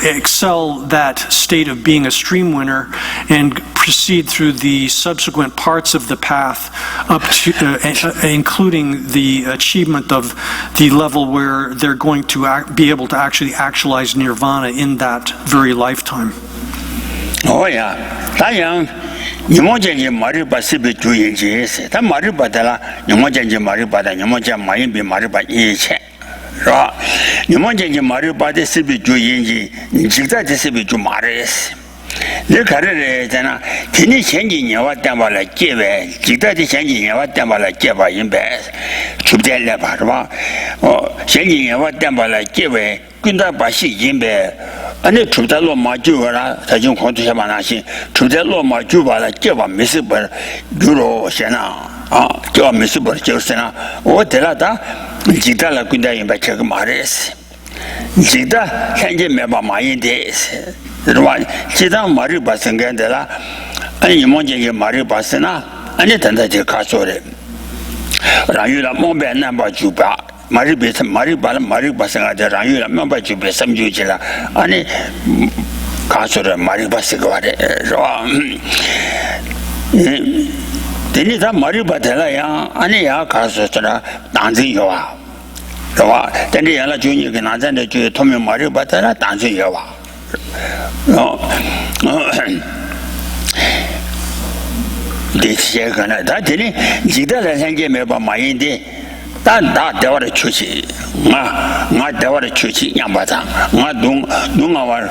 excel that state of being a stream winner and proceed through the subsequent parts of the path up to, including the achievement of the level where they're going to be able to actually actualize nirvana in that very lifetime. Oh yeah, 니모제지 마리바 시비 주인지세 다 마리바다라 니모제지 마리바다 니모제 마인비 마리바 이체 라 니모제지 마리바데 시비 주인지 직자지 시비 주 마레스 내 가르래잖아 괜히 현진이와 때말라 깨베 직자지 현진이와 때말라 깨바 인베 춥델레 바르바 현진이와 때말라 깨베 군다 바시 인베 아니 주달로 마주라 자진 권투샤만 하신 주달로 마주바라 깨바 미스버 주로 세나 저 미스버 저세나 오데라다 지달라 군다인 바체가 말했어 지다 현재 매바 마인데스 그러와 지다 말이 발생된다라 아니 뭔지 말이 발생나 아니 단다지 가소래 라유라 몸배 남바 주바 말이 베서 말이 발생하자 라유라 몸바 주베 섬주지라 아니 가소래 말이 발생하래 되니 다 말이 받아라야 아니야 가소라 당진요와 와 근데 연락 주니 그 나한테 주 통면 말이 받아라 당진요와 디시에가나 다 되니 지달라 생게 매바 마인데 다 대화를 주시 나 대화를 주시 양바당 나 동아와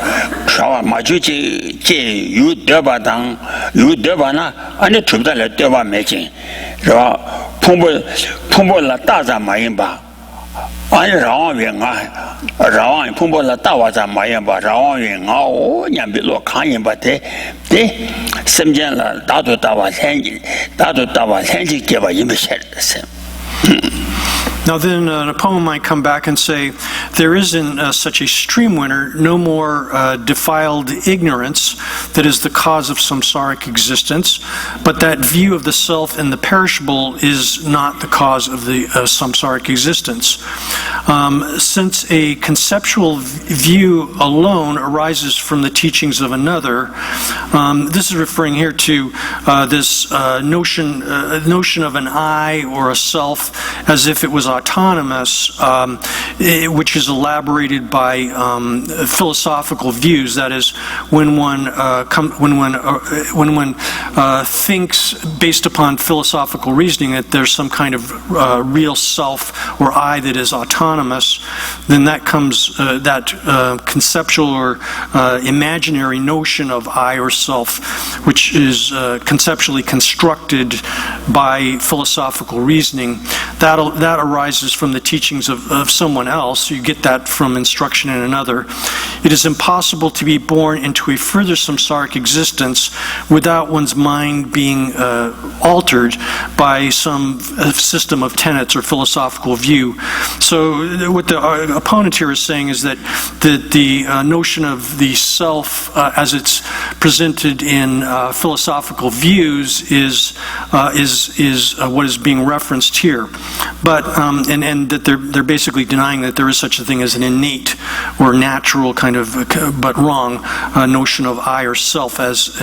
샤와 마주지 제 유대바당 유대바나 아니 춥달래 대화 매진 저 풍보라 다자 마인바 아니 라왕이 풍보라 다와자 마인바 라왕이 오 냠빌로 칸인바데 데 심전라 다도 다와 생기 개바 임베셔 Now then, an opponent might come back and say, there is in such a stream winner no more defiled ignorance that is the cause of samsaric existence, but that view of the self and the perishable is not the cause of the samsaric existence. Since a conceptual view alone arises from the teachings of another, this is referring here to this notion of an I or a self as if it was autonomous, which is elaborated by philosophical views. That is, when one thinks based upon philosophical reasoning that there's some kind of real self or I that is autonomous, then that comes that conceptual or imaginary notion of I or self, which is conceptually constructed by philosophical reasoning. That arises from the teachings of someone else. You get that from instruction in another. It is impossible to be born into a further samsaric existence without one's mind being altered by some system of tenets or philosophical view. So what the opponent here is saying is that the notion of the self as it's presented in philosophical views is what is being referenced here. But and that they're basically denying that there is such a thing as an innate or natural kind of, but wrong, notion of I or self, as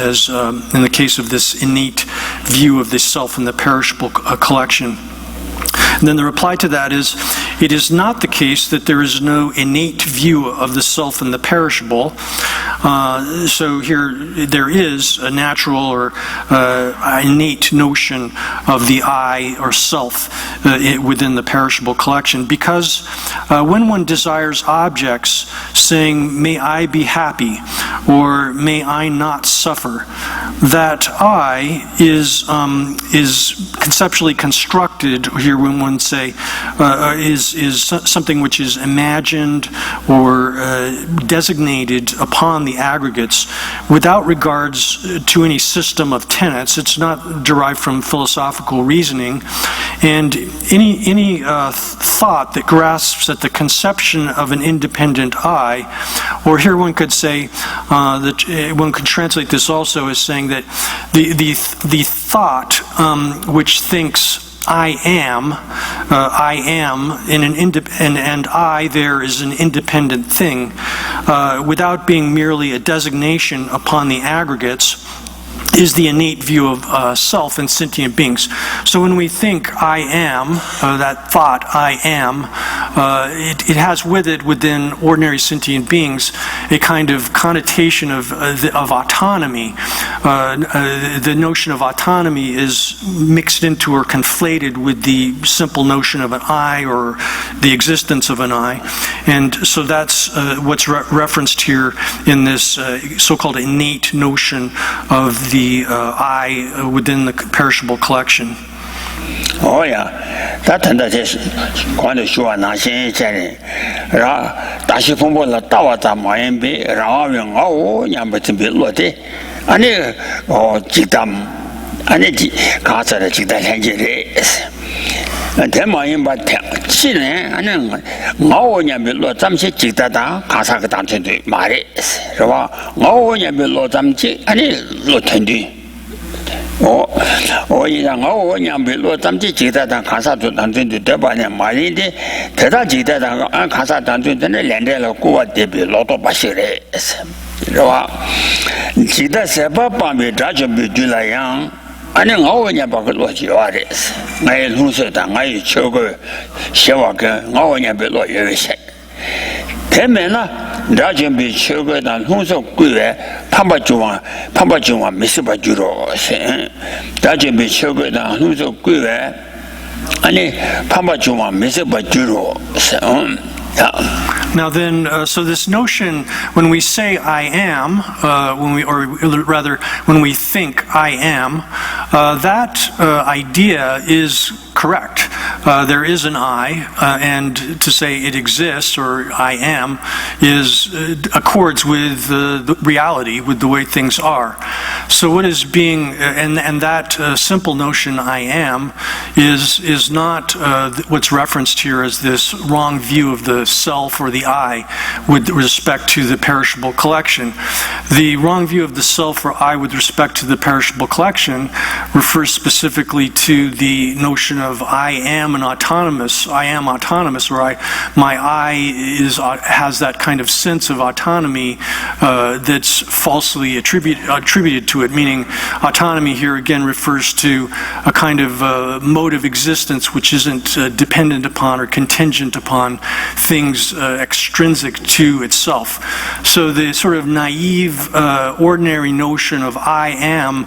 in the case of this innate view of the self in the perishable collection. And then the reply to that is, it is not the case that there is no innate view of the self and the perishable. So here there is a natural or innate notion of the I or self within the perishable collection, because when one desires objects saying, may I be happy, or may I not suffer, that I is conceptually constructed here when one say is something which is imagined or designated upon the aggregates without regards to any system of tenets. It's not derived from philosophical reasoning, and any thought that grasps at the conception of an independent I, or here one could say that one could translate this also as saying that the thought which thinks I am in an and I there is an independent thing, without being merely a designation upon the aggregates, is the innate view of self in sentient beings. So when we think I am, that thought I am, it has with it, within ordinary sentient beings, a kind of connotation of autonomy. The notion of autonomy is mixed into or conflated with the simple notion of an I or the existence of an I. And so that's what's referenced here in this so-called innate notion of the I within the perishable collection. Oh yeah, that is quite sure. Nothing is ra. Dashi fumbo la tawa mayen be ra yang au yang betul betul. Ane oh jidam, ane kasa le jidam lenjere. Temayin bat chile ane ngau yang betul jamsi jidada kasa ketan tentu mare. Ra ngau yang betul jamsi ane lo tentu. 이랑 어냐 별로 담지 지다다 가사도 단전도 대반에 말인데 대다 지다다 가사 단전도는 렌데로 꾸와 대비 로도 바시래 그러와 지다 세바밤에 다좀비 줄라양 아니 어냐 바글로 지와래 나의 눈서다 나의 저거 세와가 어냐 별로 여세 대면나 라전비 최고단 홍석 구에 판바주와 미스바주로 라전비 최고단 홍석 구에 아니 판바주와 미스바주로 Now then, so this notion, when we say I am, when we think I am, that idea is correct. there is an I, and to say it exists or I am accords with the reality, with the way things are. So what is being, and that simple notion I am is not what's referenced here as this wrong view of the self or the I with respect to the perishable collection. The wrong view of the self or I with respect to the perishable collection refers specifically to the notion of I am autonomous, or my I has that kind of sense of autonomy that's falsely attributed to it, meaning autonomy here again refers to a kind of mode of existence which isn't dependent upon or contingent upon things extrinsic to itself. So the sort of naive, ordinary notion of I am,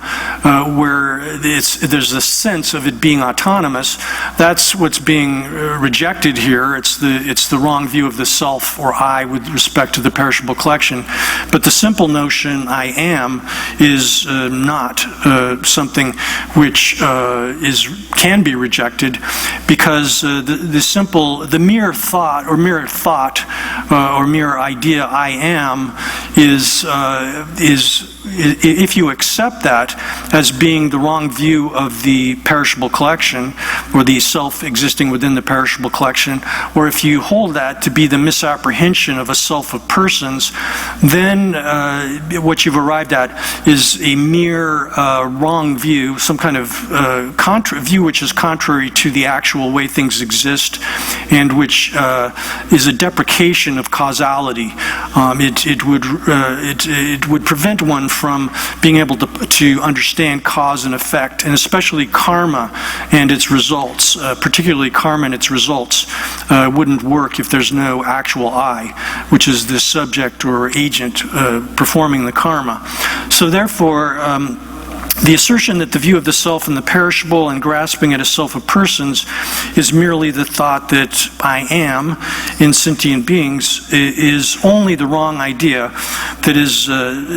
where there's a sense of it being autonomous, that's what's being rejected here. It's the wrong view of the self or I with respect to the perishable collection. But the simple notion I am is not something which can be rejected, because the mere thought or mere idea I am is if you accept that as being the wrong view of the perishable collection, or the self existing within the perishable collection, or if you hold that to be the misapprehension of a self of persons, then what you've arrived at is a mere wrong view, some kind of view which is contrary to the actual way things exist, and which is a deprecation of causality. It would prevent one from being able to understand cause and effect, and especially karma and its results. Particularly karma and its results wouldn't work if there's no actual I, which is the subject or agent performing the karma. So therefore, the assertion that the view of the self in the perishable and grasping at a self of persons is merely the thought that I am in sentient beings is only the wrong idea that is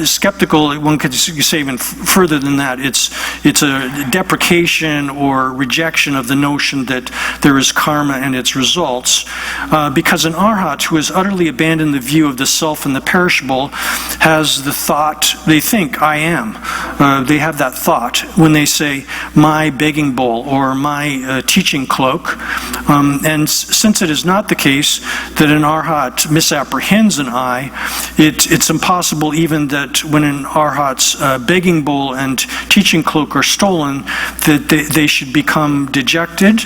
skeptical. One could say even further than that. It's a deprecation or rejection of the notion that there is karma and its results, because an arhat who has utterly abandoned the view of the self in the perishable has the thought, they think I am. They have that thought when they say my begging bowl or my teaching cloak. And since it is not the case that an arhat misapprehends an I, it's impossible even that when an arhat's begging bowl and teaching cloak are stolen, that they should become dejected.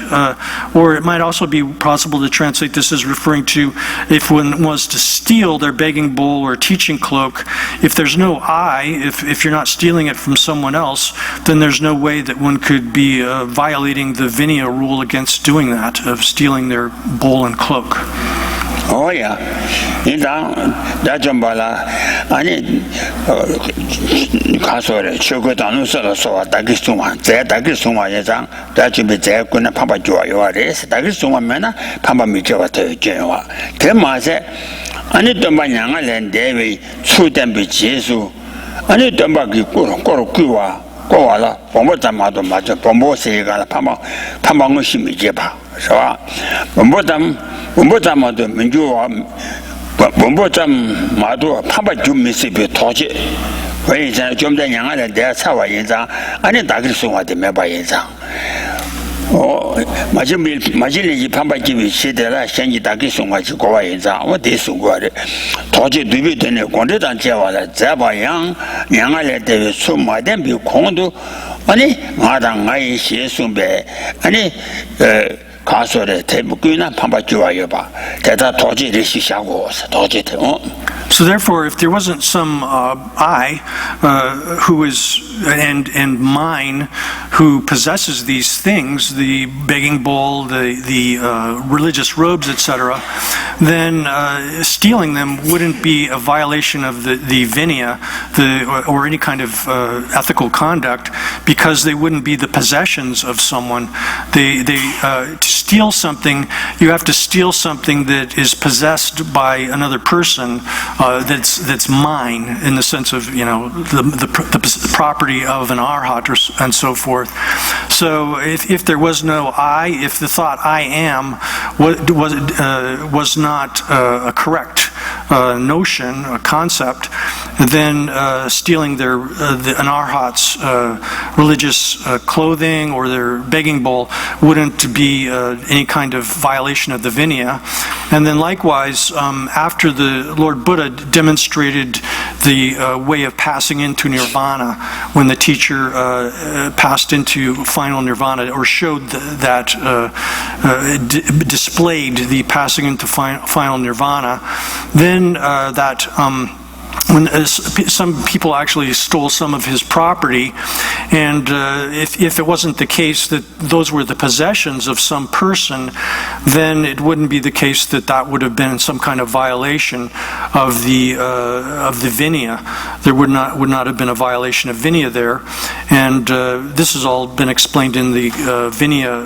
Or it might also be possible to translate this as referring to if one was to steal their begging bowl or teaching cloak, if there's no I, if you're not stealing it from someone else, then there's no way that one could be violating the Vinaya rule against doing that, of stealing their bowl and cloak. Oh yeah, that's Jambala. I need Casore, Chocotan, so Dagisuma, Dagisuma, that should be there. Kuna Papa Joy, this Dagisuma Mena, Papa Michawata Genoa. Tell me, I need to buy Yanga and David, shoot them be Jesu. I need to buy Korokuwa. Koala, Pomotamato Macho, Pombo Sega, Pamangushimi Jepa. So, Pombotamado, Minjua, Pombotam Mado, Papa Jumisipi Toji. When it's a Jum the Yanga, there's how I answer, and it doesn't so what the member answer. Oh, Majili Pamba Jibi said that I send you Takisum, what you go answer, what is so good. Toji Dubit and a content and Java, Zaba Yanga let the sum my then be condo, any Madame I see Sumbe, any Castle Tabukuna, Pamba Juayaba, that are Toji Rishishavos, Toji. So therefore, if there wasn't some I who is and mine who possesses these things, the begging bowl, the religious robes, etc., then stealing them wouldn't be a violation of the Vinaya, or any kind of ethical conduct, because they wouldn't be the possessions of someone. To steal something, you have to steal something that is possessed by another person. That's mine in the sense of the property of an arhat and so forth. So if there was no I, if the thought I am was not a correct notion, a concept, then stealing an arhat's religious clothing or their begging bowl wouldn't be any kind of violation of the Vinaya. And then likewise, after the Lord Buddha demonstrated the way of passing into nirvana, when the teacher passed into final nirvana, or showed that, displayed the passing into final nirvana, then when some people actually stole some of his property, and if it wasn't the case that those were the possessions of some person, then it wouldn't be the case that would have been some kind of violation of the Vinaya. There would not have been a violation of Vinaya there, and this has all been explained in the Vinaya,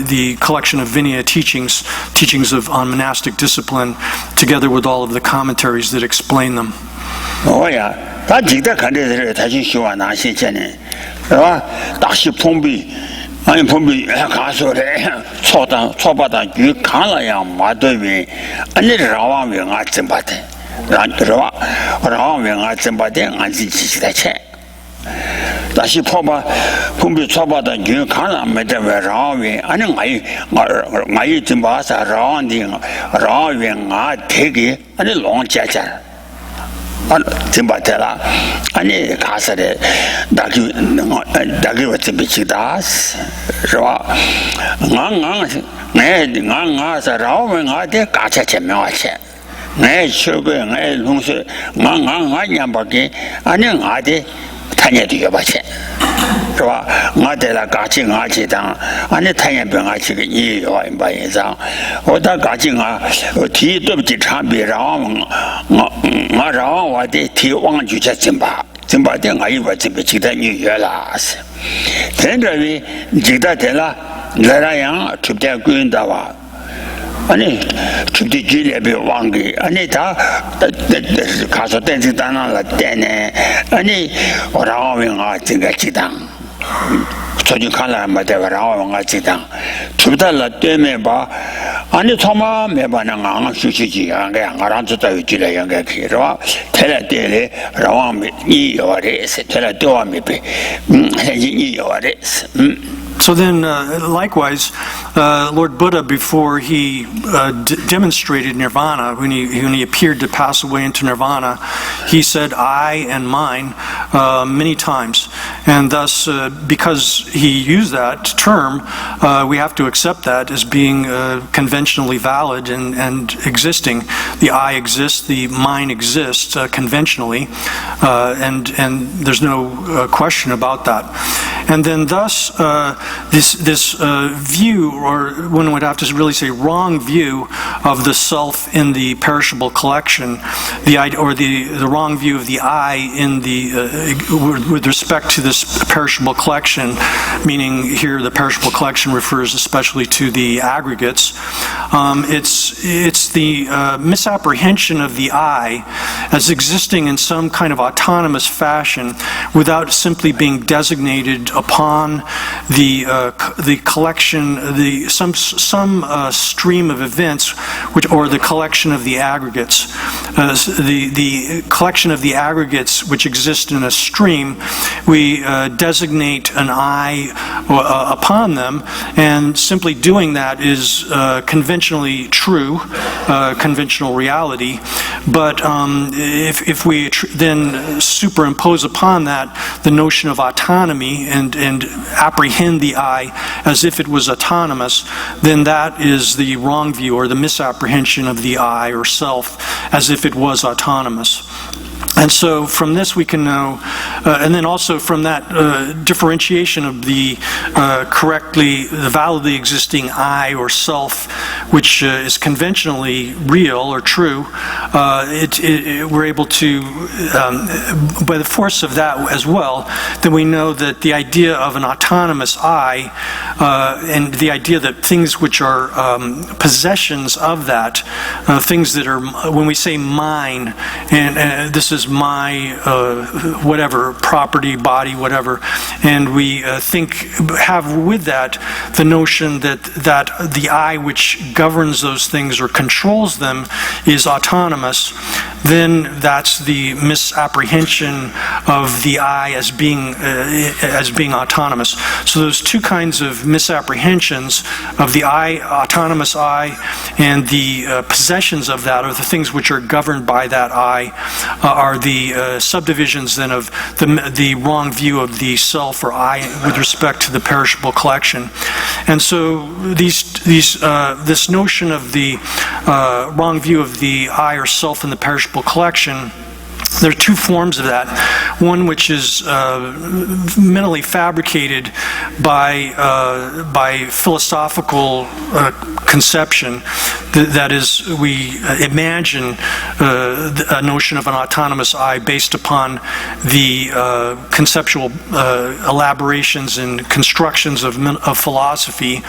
the collection of Vinaya teachings on monastic discipline, together with all of the commentaries that explain them. 哦呀，他记得看的是他去学那些钱呢，是吧？大西碰壁，俺碰壁看说的，错把他就看了呀，马对面，俺那让王明啊真把的，是吧？让王明啊真把的，俺自己的钱。大西碰壁错把他就看了，没得为让王明，俺那俺有真把啥让王明啊贴给俺那老姐姐。 真把得了，俺那卡啥的，大概我真不记得是吧？俺是让我们俺的嘎钱钱没花钱，俺去过俺弄是俺年不给，俺的他年都要把钱。 是吧？我在那嘎进俺去当，俺那太阳饼俺去个1月1一张，我到嘎进俺，我提对不起场比，然后我让我的提王局去真把的俺一会准备去到2月了是，真这位记得的了，来那样出点滚的吧。 아니 주디 길에비 왕기 아니 다 가서 댄스 다나라 때네 아니 오라오명아 진가지당 저기 칼라 마대 오라오명아 지당 주달라 때문에 봐 아니 토마 매바나 강 수시지 안게 안가란츠다 위치래 양게 기로 텔레텔레 라왕미 이요레스 텔레도와미비 이요레스 So then, likewise, Lord Buddha, before he demonstrated nirvana, when he appeared to pass away into nirvana, he said "I" and "mine" many times, and thus, because he used that term, we have to accept that as being conventionally valid and existing. The "I" exists, the "mine" exists conventionally, and there's no question about that. And then, thus. This view, or one would have to really say wrong view of the self in the perishable collection, the wrong view of the I in the with respect to this perishable collection, meaning here the perishable collection refers especially to the aggregates. It's the misapprehension of the I as existing in some kind of autonomous fashion without simply being designated upon the collection, some stream of events, or the collection of the aggregates. The collection of the aggregates which exist in a stream, we designate an I upon them, and simply doing that is conventionally true, conventional reality. But if we then superimpose upon that the notion of autonomy and apprehend the I as if it was autonomous, then that is the wrong view, or the misapprehension of the I or self as if it was autonomous. And so from this we can know, and then also from that differentiation of the validly existing I or self which is conventionally real or true, we're able to, by the force of that as well, then we know that the idea of an autonomous I, and the idea that things which are possessions of that, things that are, when we say mine, and this is my whatever, property, body, whatever, and we have with that the notion that the I which governs those things or controls them is autonomous, then that's the misapprehension of the I as being autonomous. So those two kinds of misapprehensions of the I, autonomous I, and the possessions of that, or the things which are governed by that I, are the subdivisions then of the wrong view of the self or I with respect to the perishable collection. And so this notion of the wrong view of the I or self in the perishable collection, there are two forms of that. One which is mentally fabricated by philosophical conception. That is, we imagine a notion of an autonomous I based upon the conceptual elaborations and constructions of philosophy.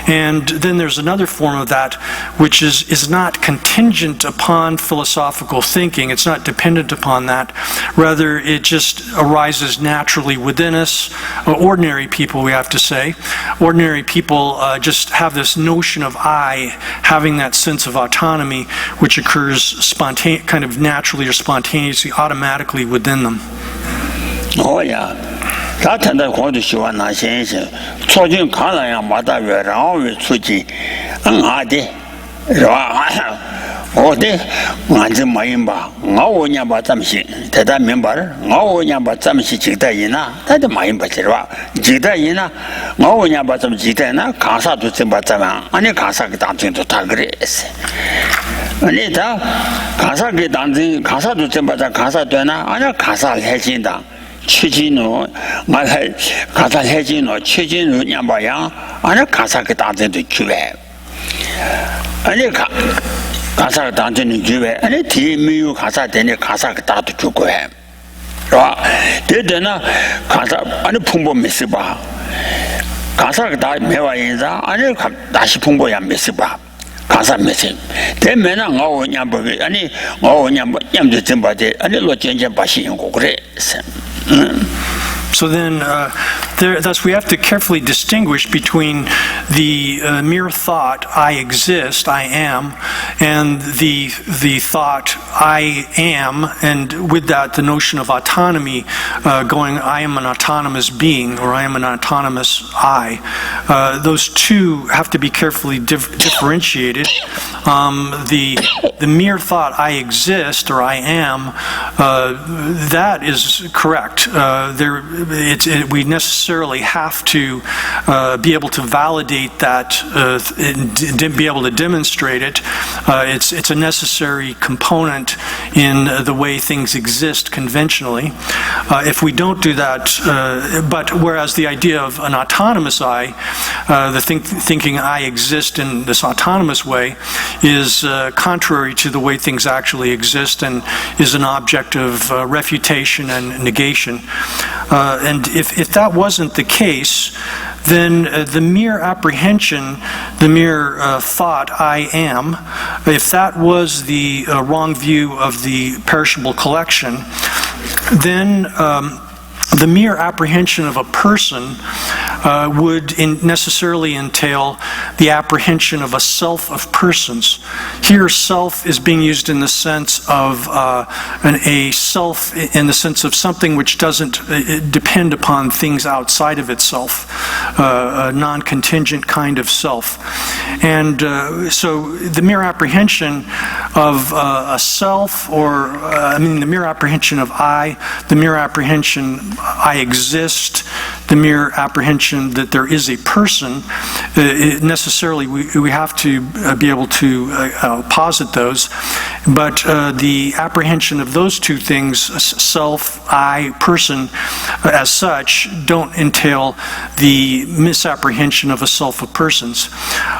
And then there's another form of that which is not contingent upon philosophical thinking. It's not dependent upon that. Rather, it just arises naturally within us. Ordinary people, we have to say. Ordinary people just have this notion of I having that sense of autonomy which occurs kind of naturally or spontaneously, automatically within them. Oh, yeah. 他谈到我就喜欢那先生，促进看了呀，马大月，然后促进，的，是吧？我的，俺这没人吧，我娘把咱们行，他明白了，我娘把咱们是几代人呐，他就没人吧，是吧？几代人呐，我娘把咱们几代呐，看啥都真把咱们，俺你看啥个当真都他个人是，你他看啥个当真，看啥都真把咱看啥对呐，俺那看啥还真当。七斤罗，我还看啥还斤罗，七斤罗两百样，俺那看啥个当真都举办，俺那看啥个当真的举办，俺那题没有看啥的，你看啥个打都举办，是吧？对的呢，看啥俺那碰波没事吧？看啥个打没玩意子，俺那看打西碰波也没事吧？看啥没事？对面呢，我娘不给，俺那我娘不娘就真把的，俺那老渐渐把信用过来是。So then, thus we have to carefully distinguish between the mere thought "I exist," "I am," and the thought "I am," and with that the notion of autonomy, going "I am an autonomous being" or "I am an autonomous I." Those two have to be carefully differentiated. The mere thought "I exist" or "I am," that is correct. We necessarily have to be able to validate that, be able to demonstrate it. It's a necessary component in the way things exist conventionally. If we don't do that, but whereas the idea of an autonomous I, the thinking I exist in this autonomous way, is contrary to the way things actually exist and is an object of refutation and negation. And if that wasn't the case, then the mere apprehension, the mere thought, "I am," if that was the wrong view of the perishable collection, then the mere apprehension of a person would necessarily entail the apprehension of a self of persons. Here, self is being used in the sense of a self, in the sense of something which doesn't depend upon things outside of itself, a non-contingent kind of self. And so the mere apprehension of a self, or the mere apprehension of I, the mere apprehension I exist, the mere apprehension that there is a person. Necessarily, we have to be able to posit those, but the apprehension of those two things, self, I, person, as such, don't entail the misapprehension of a self of persons.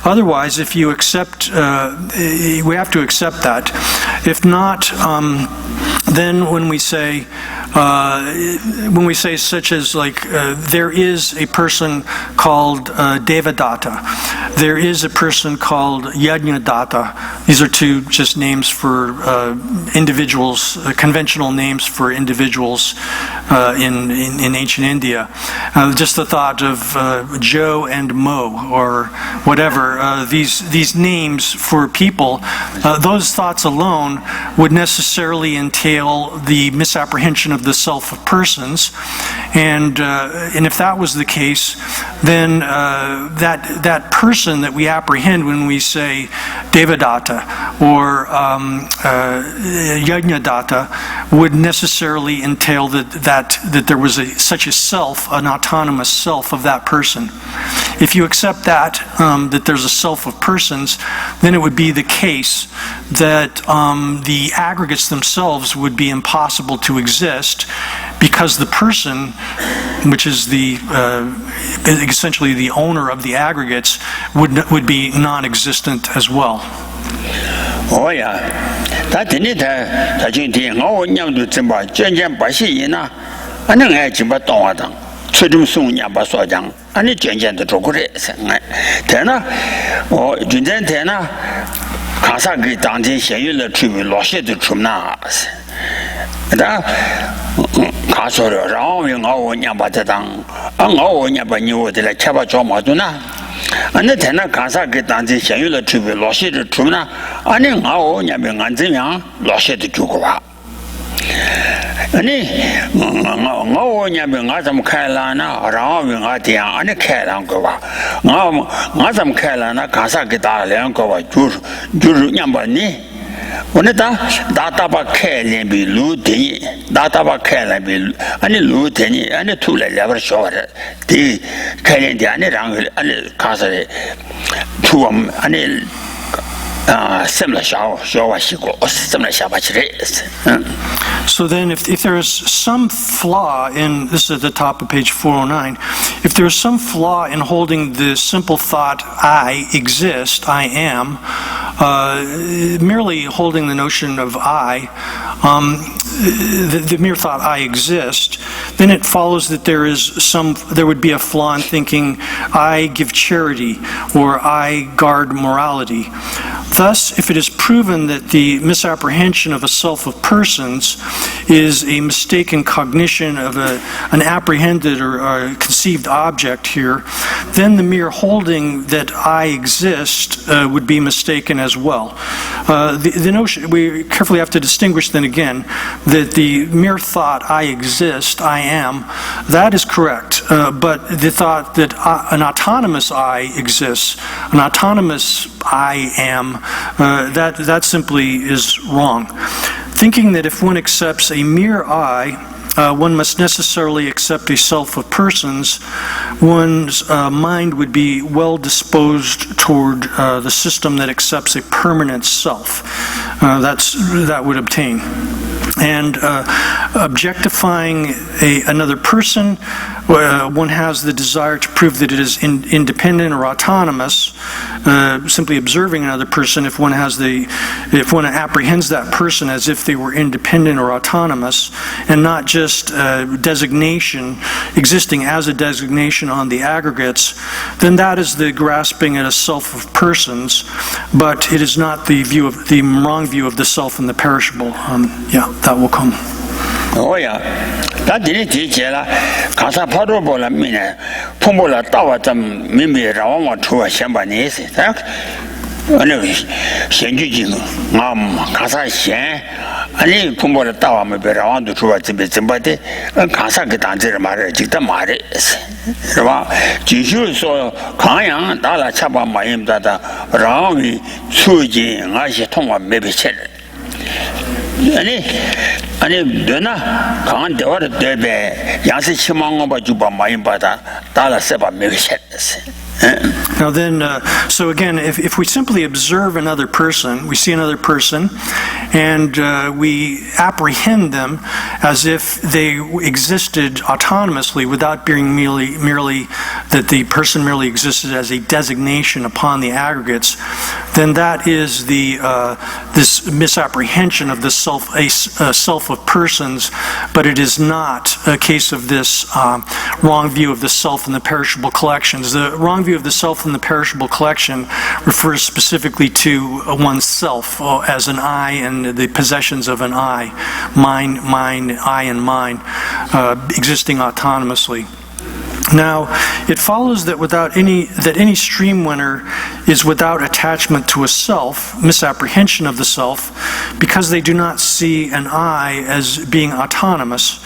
Otherwise, if you accept, we have to accept that. If not, then when we say such as like there is a person called Devadatta, there is a person called Yajnadatta. These are two just names for individuals, conventional names for individuals in ancient India. Just the thought of Joe and Mo or whatever, these names for people, those thoughts alone would necessarily entail the misapprehension of the self of persons, and if that was the case, then that person that we apprehend when we say Devadatta or Yajnadatta would necessarily entail that there was such a self, an autonomous self of that person. If you accept that there's a self of persons, then it would be the case that the aggregates themselves would be impossible to exist, because the person, which is essentially the owner of the aggregates, would be non-existent as well. Oh yeah, that didn't have the all young to Timba, Jen Bashina, and then I Jimba Dong. 最终送两把所讲，俺你渐渐的做过来噻，天呐，我今天呐，看啥给当天闲鱼了出老些的出那是，但看说了，然后我两把这当，我两把牛的来吃把椒麻多呐，俺那天呐看啥给当天闲鱼了出老些的出那，俺你我两把俺这样老些的做过吧。 아니我怎么开了呢？然后我这样，俺开两个吧，我怎么开了呢？干啥给打两个吧？就是两把呢。我那打把开两边路的，打把开两边路，俺那路的呢，俺那出来两个小的，对，开两天，俺那然后俺那干啥的？出我们俺那。 So then if there is some flaw in, this is at the top of page 409, if there is some flaw in holding the simple thought I exist, I am, merely holding the notion of I, the mere thought I exist, then it follows that there would be a flaw in thinking I give charity or I guard morality. Thus, if it is proven that the misapprehension of a self of persons is a mistaken cognition of an apprehended or conceived object here, then the mere holding that I exist would be mistaken as well. The notion, we carefully have to distinguish then again that the mere thought I exist, I am, that is correct. But the thought that an autonomous I exists, an autonomous I am, that simply is wrong. Thinking that if one accepts a mere I, one must necessarily accept a self of persons, one's mind would be well disposed toward the system that accepts a permanent self. That would obtain. And objectifying another person, one has the desire to prove that it is independent or autonomous. Simply observing another person, if one apprehends that person as if they were independent or autonomous, and not just designation existing as a designation on the aggregates, then that is the grasping at a self of persons, but it is not the wrong view of the self and the perishable. That will come. Oh yeah, that didn't teach you. Casa Padrobola Mina, Pumbola Tower, Mimi, Rawama to a Shambanese. Anyway, Shenjin, Casa Shen, and Pumbola Tower may be around to a Tibetan, and Casa Gitanzer Marajita Maris. Jishu saw Kayang, Dala Chaba Mayim Dada, Rawi, Suji, and I Tonga maybe said. And 아니 되나 강한 대화를 대배 양세 치망어 봐 주바 많이 받아 달아 세바 메르셨어. Now then, so again, if we simply observe another person, we see another person, and we apprehend them as if they existed autonomously without being merely that the person merely existed as a designation upon the aggregates, then that is this misapprehension of the self of persons, but it is not a case of this wrong view of the self in the perishable collections. The wrong view of the self in the perishable collection refers specifically to oneself as an I and the possessions of an I, mine, I and mine, existing autonomously. Now, it follows that any stream winner is without attachment to a self, misapprehension of the self, because they do not see an I as being autonomous.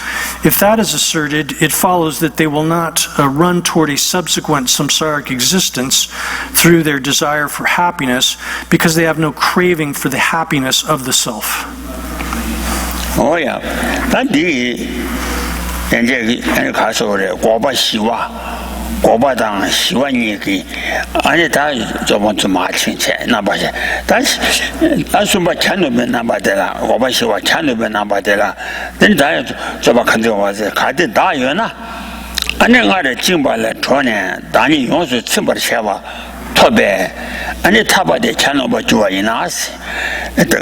If that is asserted, it follows that they will not run toward a subsequent samsaric existence through their desire for happiness, because they have no craving for the happiness of the self. Oh yeah, 이제 가서 그래 고바 시와 고바당 시와니기 아니 다 저번 주 마친체 나봐지 다시 아수마 찬노면 나봐대라 고바 시와 찬노면 나봐대라 된다 저바 간저 와서 가대 다 연나 아니 가래 징발래 전에 다니 용수 침벌 셔봐 토베 아니 타바데 찬노바 주와이나스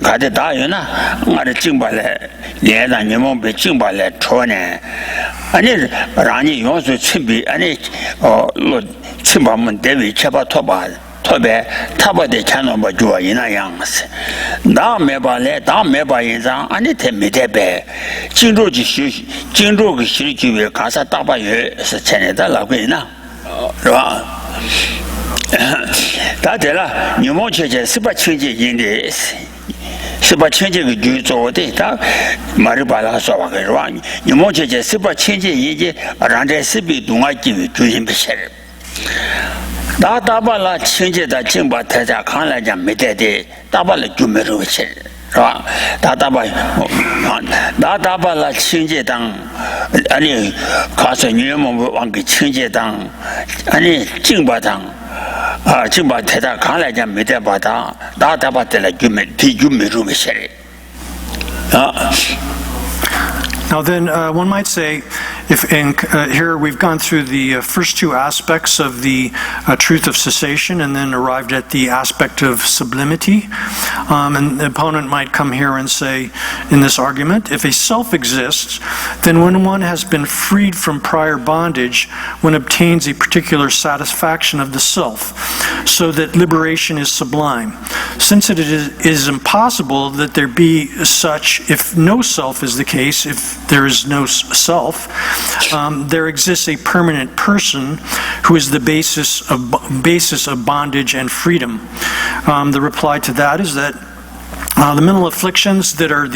가대 다 연나 가래 징발래 얘다 님은 징발래 전에 아니 라니 용수 침비 아니 로 침바면 대비 쳐봐 토베 타바데 찬노바 주와이나 양스 다음에 봐 인상 아니 대미대배 진로지 진로의 실기에 가서 따봐요 세체에다 라고이나 라 다들아 니모체제 스바친지 인데 스바친지 그 주조데 다 말을 받아서 와가지고 니모체제 스바친지 이제 란데 스비 동아기 주인 비셔 다다발라 친제다 징바 태자 칸라자 메데데 다발라 주메로 비셔 다다발라 친제당 아니 가서 니모 왕기 친제당 아니 징바당 징바 태자 칸라자 메데바다 다다바텔라 주메로 비셔 Now then, one might say, here we've gone through the first two aspects of the truth of cessation and then arrived at the aspect of sublimity. And the opponent might come here and say, in this argument, if a self exists, then when one has been freed from prior bondage, one obtains a particular satisfaction of the self, so that liberation is sublime. Since it is impossible that there be such, if no self is the case, if there is no self, there exists a permanent person who is the basis of bondage and freedom. The reply to that is that the mental afflictions that are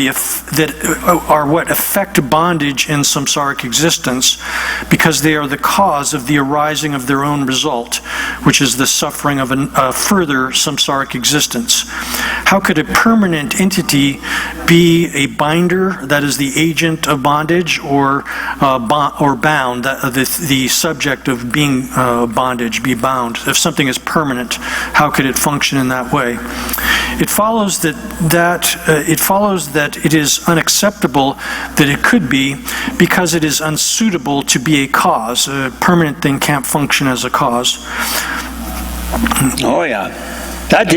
what affect bondage in samsaric existence, because they are the cause of the arising of their own result, which is the suffering of a further samsaric existence. How could a permanent entity be a binder, that is the agent of bondage, or bound, the subject of being bondage, be bound? If something is permanent, how could it function in that way? It follows that it is unacceptable that it could be, because it is unsuitable to be a cause. A permanent thing can't function as a cause. Oh yeah, that's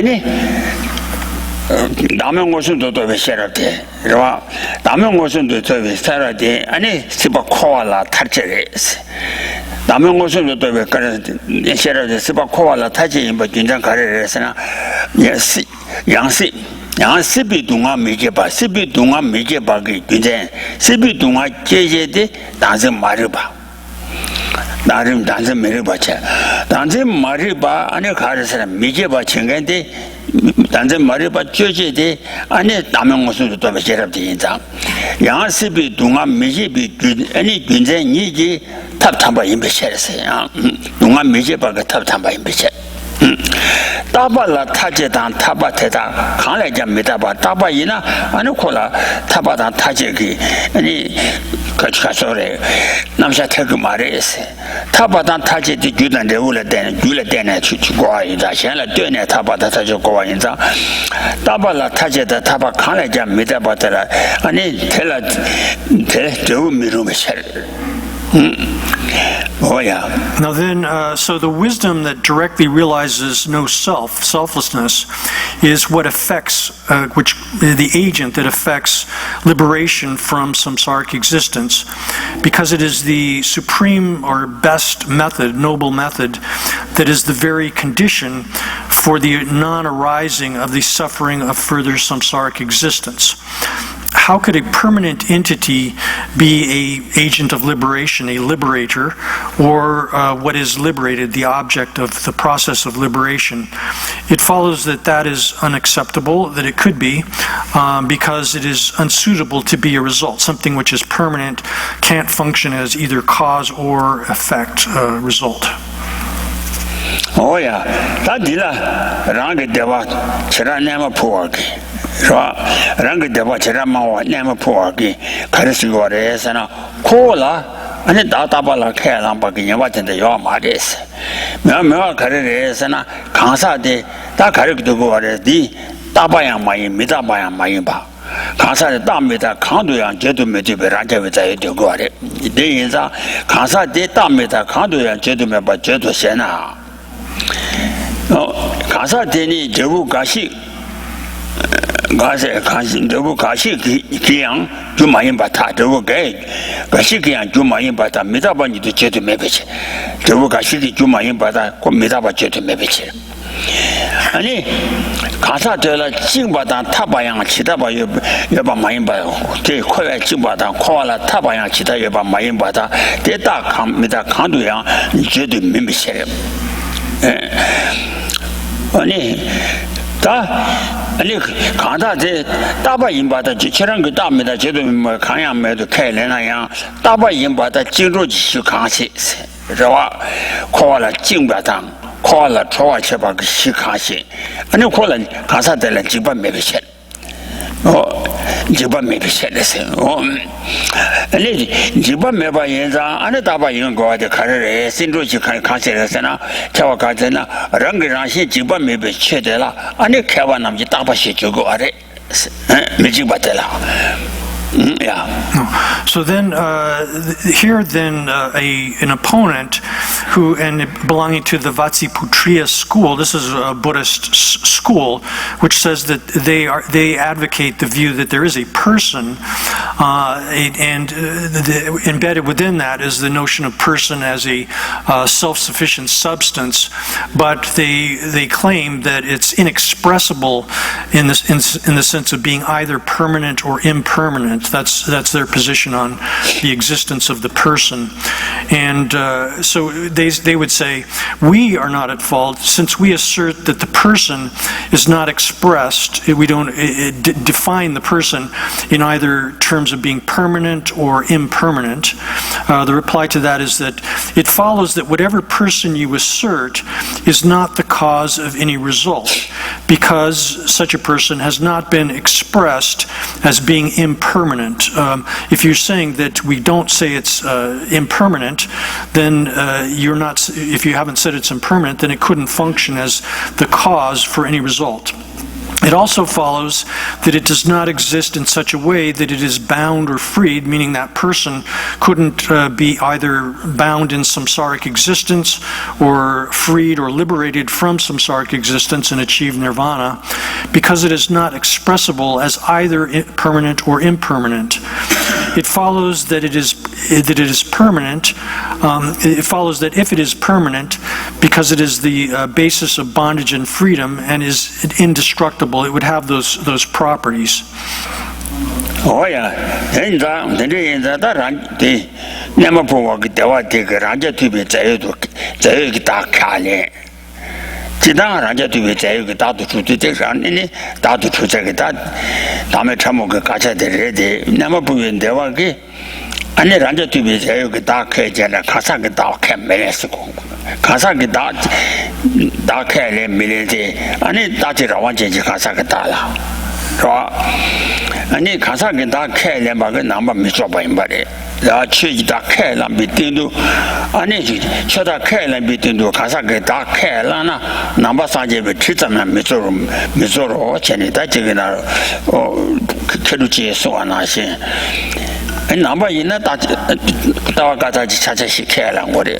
남의 것은 또 왜 싫어대? 그러나 남의 것은 또 왜 싫어대? 아니 스바 코알라 탈제레스. 남의 것은 또 왜 그래 싫어대? 스바 코알라 탈제 뭐 긴장 가래서나 양시비 동안 메제바 시비 동안 메제바기 근데 시비 동안 제제데 나서 말해봐. 나름 단서 메려봐차. 단서 말해봐 안에 가르쳐서 메제바 챙긴데 단서 말해봐 제제데 안에 남의 것은 또 베제랍데 인자. 양시비 동안 메제비 아니 근데 니지 탑탑바 임베셔서 동안 메제바가 탑탑바 임베셔. Tabala Tajetan Tabateta, Kalaja Metaba, Tabaina, Anukola, Tabatan Tajeki, any Kachasore, Namsa Tegumares, Tabatan Tajet, Judan de Uladen, Juladena Chugoa, Shana Duna Tabata Tajogoa, Tabala Tajeta Taba Kalaja Metabatera, and then tell it to Mirumichel. Oh yeah. Now then, so the wisdom that directly realizes no selflessness, is what affects, the agent that affects liberation from samsaric existence, because it is the supreme or best method, noble method, that is the very condition for the non-arising of the suffering of further samsaric existence. How could a permanent entity be an agent of liberation, a liberator, or what is liberated, the object of the process of liberation? It follows that that is unacceptable, that it could be, because it is unsuitable to be a result. Something which is permanent can't function as either cause or effect result. Oh yeah, Tadila, Ranga Deva, Chiranama Porki. Ranga Deva Chirama, Nama Porki, Karisigores, and a cola, and a databala Kalambakin, what in the Yomadis. Mamma Karis and a Kansa de Takarik to go as the Tabayam Mayim, Mitabayam Mayimba. Kansa de Damita, Kandu and Jetumeti Beranja with a to go at it. The is a Kansa de Damita, Kandu and Jetume, but Jetu Sena. Kansa Deni, Jebu Gashi. Gaza Kansin, Jebu Gashi, Kiang, Jumayim Bata, Jebu Gay, Gashiki and Jumayim Bata, Mitabani to Jetu Mebich. Jebu Gashi, Jumayim Bata, Mitaba Jetu Mebich. Ani Kansa de la Jimbatan Tabayang Chitaba Yoba Mayimba, Te Koya Jimbatan, Koala Tabayang Chita Yoba Mayimbata, Deta Mita Kanduya, Jetu Mimichel. Ani 아니 간다데 따바 임바다 지처럼 그 따입니다. 저도 뭐 강양매도开了那样 따바 임바다 진로지 강시 저와 코알라 징바당 코알라 초와체바 그 시강시 아니 코알라 가사들은 지바 매비체 지바 매비체레세 아니 지바 매바 인자 아니 따바 임거데 가르레 신로지 강시레세나 저와 가잖아 랑기랑시 지바 매비체데라 아니 개와 남지 따바시 주고 아래 매지바텔라. Yeah. So then, here then an opponent who, and belonging to the Vatsiputriya school, this is a Buddhist school, which says that they advocate the view that there is a person, and embedded within that is the notion of person as a self-sufficient substance, but they claim that it's inexpressible in the sense of being either permanent or impermanent. That's their position on the existence of the person. And so they would say, we are not at fault since we assert that the person is not expressed. We don't define the person in either terms of being permanent or impermanent. The reply to that is that it follows that whatever person you assert is not the cause of any result, because such a person has not been expressed as being impermanent. If you're saying that we don't say it's impermanent, then you're not. If you haven't said it's impermanent, then it couldn't function as the cause for any result. It also follows that it does not exist in such a way that it is bound or freed, meaning that person couldn't be either bound in samsaric existence or freed or liberated from samsaric existence and achieve nirvana, because it is not expressible as either permanent or impermanent. It follows that it is permanent. It follows that if it is permanent, because it is the basis of bondage and freedom and is indestructible, it would have those properties. Oh yeah, 지당 라자 뒤에 자유가 다도 주되가 아니니 다도 주자가 다 다음에 참고가 가자 되래데 나마 부인 대화기 아니 라자 뒤에 자유가 다 캐잖아 가사가 다 캐매스고 가사가 다 캐래 밀레데 아니 다지라 완전히 가사가 다라 저 아니 가사가 다 캐래 막그 남바 미쳐 봐인 말에 야 취이다 캐라 미팅도 아니 쳐다 캐라 미팅도 가사가 다 캐라나 남바 사제베 치자면 미소로 전에다 지금나 캐루지에 소아나시 남바 있나 다와 가자지 차차시 캐라 거래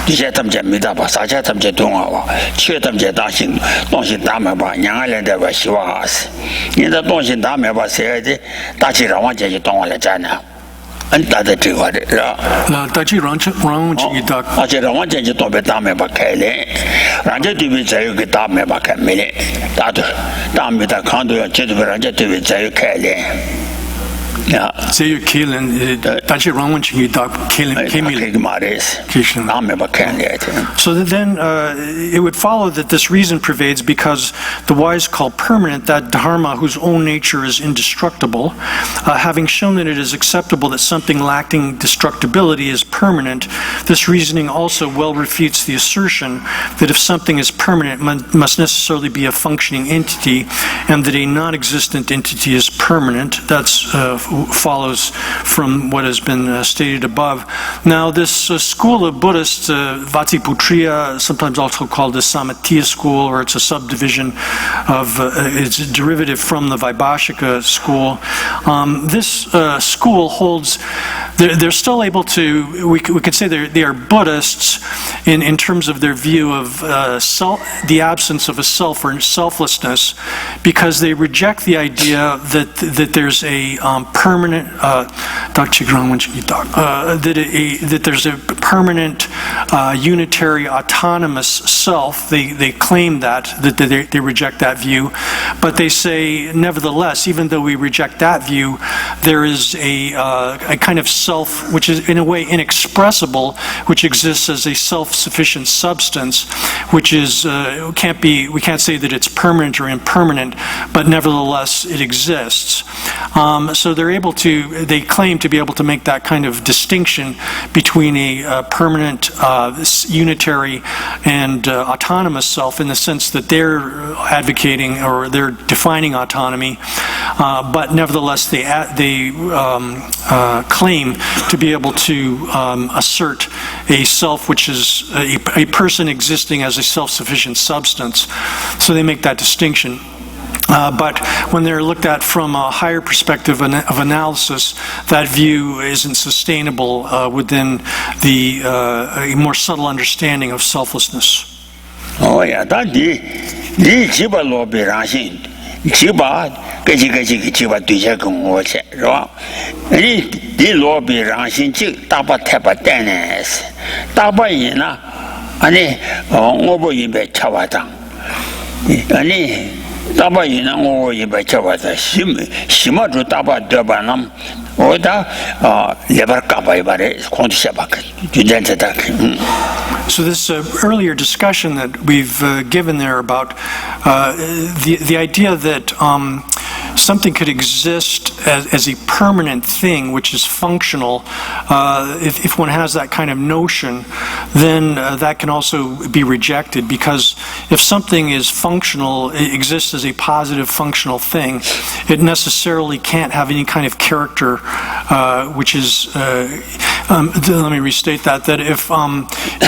이제 담제 미다바 사자 담제 동아와 취 담제 다신 동신 다면 봐 양알레데 봐 시와스 인자 동신 다면 봐 세야지 다치라 완전히 동아래잖아 안 따다 지거래 나 다치 런치이다 아제라 완전히 동배 다면 봐 캐래 라제 뒤에 자유가 다면 봐 캐매래 다도 다음에다 칸도야 제대로 라제 뒤에 자유 캐래 야 제유 킬은 다치 런치이다 케밀 So then it would follow that this reason pervades because the wise call permanent that dharma whose own nature is indestructible, having shown that it is acceptable that something lacking destructibility is permanent. This reasoning also well refutes the assertion that if something is permanent, it must necessarily be a functioning entity, and that a non-existent entity is permanent. That's follows from what has been stated above. Now, this school of Buddhists, Vatiputriya, sometimes also called the Samatya school, or it's a subdivision of, it's a derivative from the Vaibhashika school. This school holds, they're still able to, we could say they are Buddhists in terms of their view of the absence of a self or selflessness, because they reject the idea that there's a permanent that there's a permanent unitary autonomous self. They claim that they reject that view, but they say nevertheless, even though we reject that view, there is a kind of self which is in a way inexpressible, which exists as a self-sufficient substance, which is we can't say that it's permanent or impermanent, but nevertheless it exists. So they claim to be able to make that kind of distinction between a permanent, unitary, and autonomous self, in the sense that they're advocating or they're defining autonomy, but nevertheless they claim to be able to assert a self which is a person existing as a self-sufficient substance. So they make that distinction. But when they're looked at from a higher perspective of analysis, that view isn't sustainable within a more subtle understanding of selflessness. Oh yeah, that the jiba lo be rashing. Jiba gaji jiba duja gong wo che, right? Ni lo be rashing ji daba taba danes. Daba yin na ani ngobo yin be chawa dang. Ani 다바 이나고 이바 쳐봐서 심어도 다바 되바남 오다 레버까바 이바레 콘디샤박 준전자다. So this earlier discussion that we've given there about the idea that something could exist as a permanent thing which is functional, if one has that kind of notion, then that can also be rejected, because if something is functional, it exists as a positive functional thing, it necessarily can't have any kind of character which is let me restate that if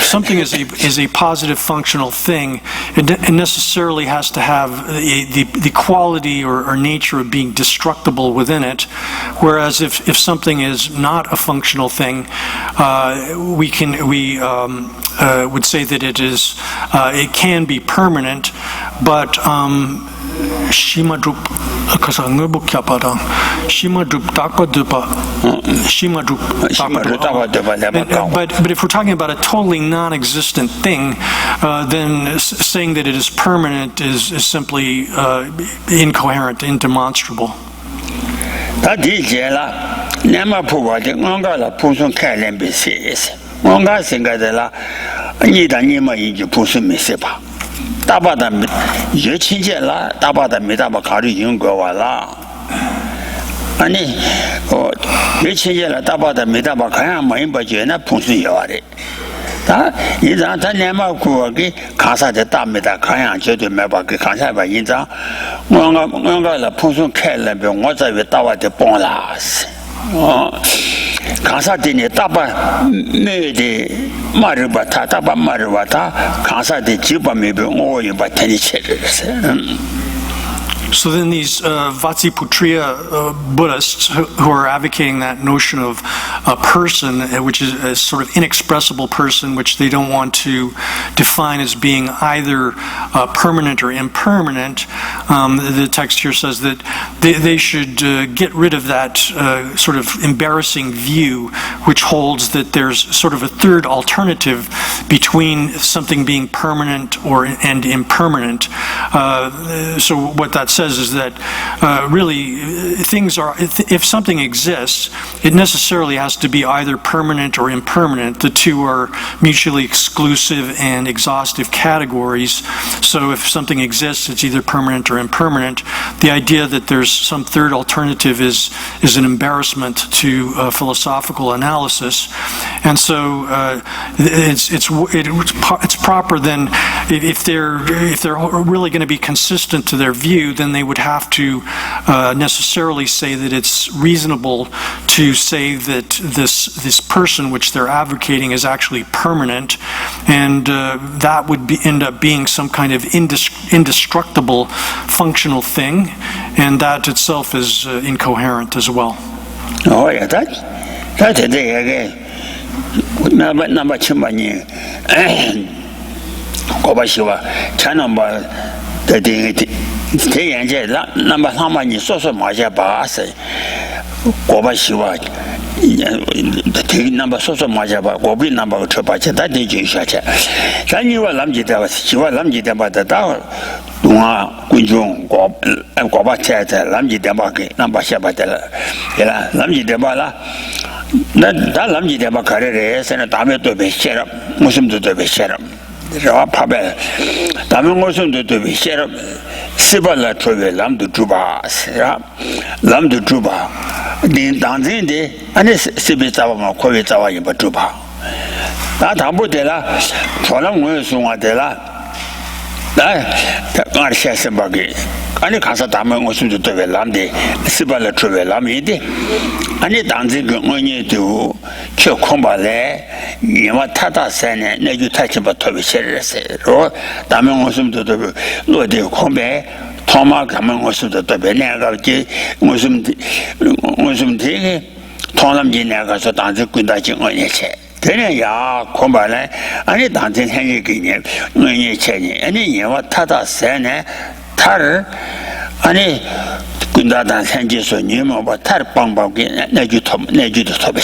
something is a positive functional thing, it necessarily has to have the quality or nature of being destructible within it, whereas if something is not a functional thing, we would say that it can be permanent, but Shimadrup but if we're talking about a totally non-existent thing, then saying that it is permanent is simply incoherent, indemonstrable. 大把的也亲切了，大把的没大把考虑用过完了。아니 왜 친절해 따바다 메다바 가야 많이 버지나 풍수 여와래 다 이장 단내마 구하기 가사대 따메다 가야 저도 매바기 가사바 인자 뭔가 풍수 캘래 병어자 왜 따와대 뽕라스 가사대니 따바 메디 마르바타 따바 마르바타 가사대 집밤에 병어이 바테니체르스 So then these Vatsiputriya Buddhists who are advocating that notion of a person, which is a sort of inexpressible person, which they don't want to define as being either permanent or impermanent, the text here says that they should get rid of that sort of embarrassing view, which holds that there's sort of a third alternative between something being permanent and impermanent. So what that says is that really things are, if something exists, it necessarily has to be either permanent or impermanent. The two are mutually exclusive and exhaustive categories. So if something exists, it's either permanent or impermanent. The idea that there's some third alternative is an embarrassment to philosophical analysis. And so it's proper then, if they're really going to be consistent to their view, then they would have to necessarily say that it's reasonable to say that this person which they're advocating is actually permanent, and that would end up being some kind of indestructible functional thing, and that itself is incoherent as well. Oh yeah, that's it. Number chimani, Kobashiwa, Chanamba, the 대연제 넘버 3만이 소소 맞아 봐서 고바시와 대기 넘버 소소 맞아 봐 고비 넘버 쳐봐자 다 되지 샤차 자니와 남지다 시와 남지다 받다 동아 군중 고바차자 남지다 받게 넘버 샤바들 얘라 남지다 봐라 나 남지다 봐 가래래 세나 다음에 또 배셔라 무슨도 또 배셔라 저 파벨 다음에 무슨도 또 배셔라 Sibala Trove Lamdu Juba, Lamdu Juba, the Danzinde, and Sibitawa, Kovitawa in Batuba. That Ambudella, Tolam Wilsonadella, that Arshasabagi, and the Casatama was to the Lamde, Sibala Trove Lamide, and the Danzig only to Chocombale, Yamatata Sene, Negu touch about Toby Series, or Damen was to the Lord de Combe, Toma coming was to the Benega, Musum Tig, Tonam Ginaga, so dancing Kundachi on your chair. Then ya Combale, and it dancing Henry Guinea, when you change any Yamatata Sene, Tar, and it Kundada Sanjis or Nemo, but Tar Pamba, Negu to Toby.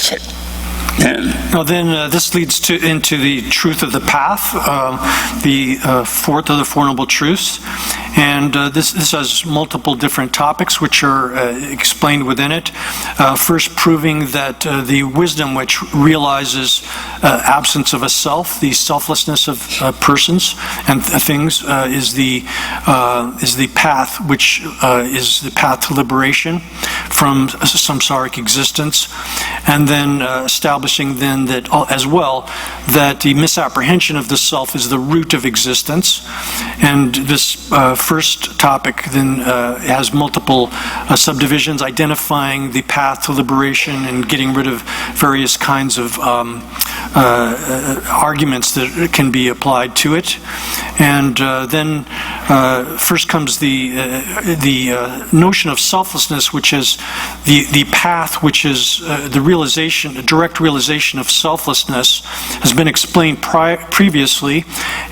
Now then, this leads into the truth of the path, the fourth of the Four Noble Truths, and this has multiple different topics which are explained within it. First, proving that the wisdom which realizes absence of a self, the selflessness of persons and things, is the path which is the path to liberation from samsaric existence, and then establishing then that as well that the misapprehension of the self is the root of existence. And this first topic then has multiple subdivisions, identifying the path to liberation and getting rid of various kinds of arguments that can be applied to it. And then first comes the notion of selflessness, which is the path, which is the realization, direct realization of selflessness, has been explained previously,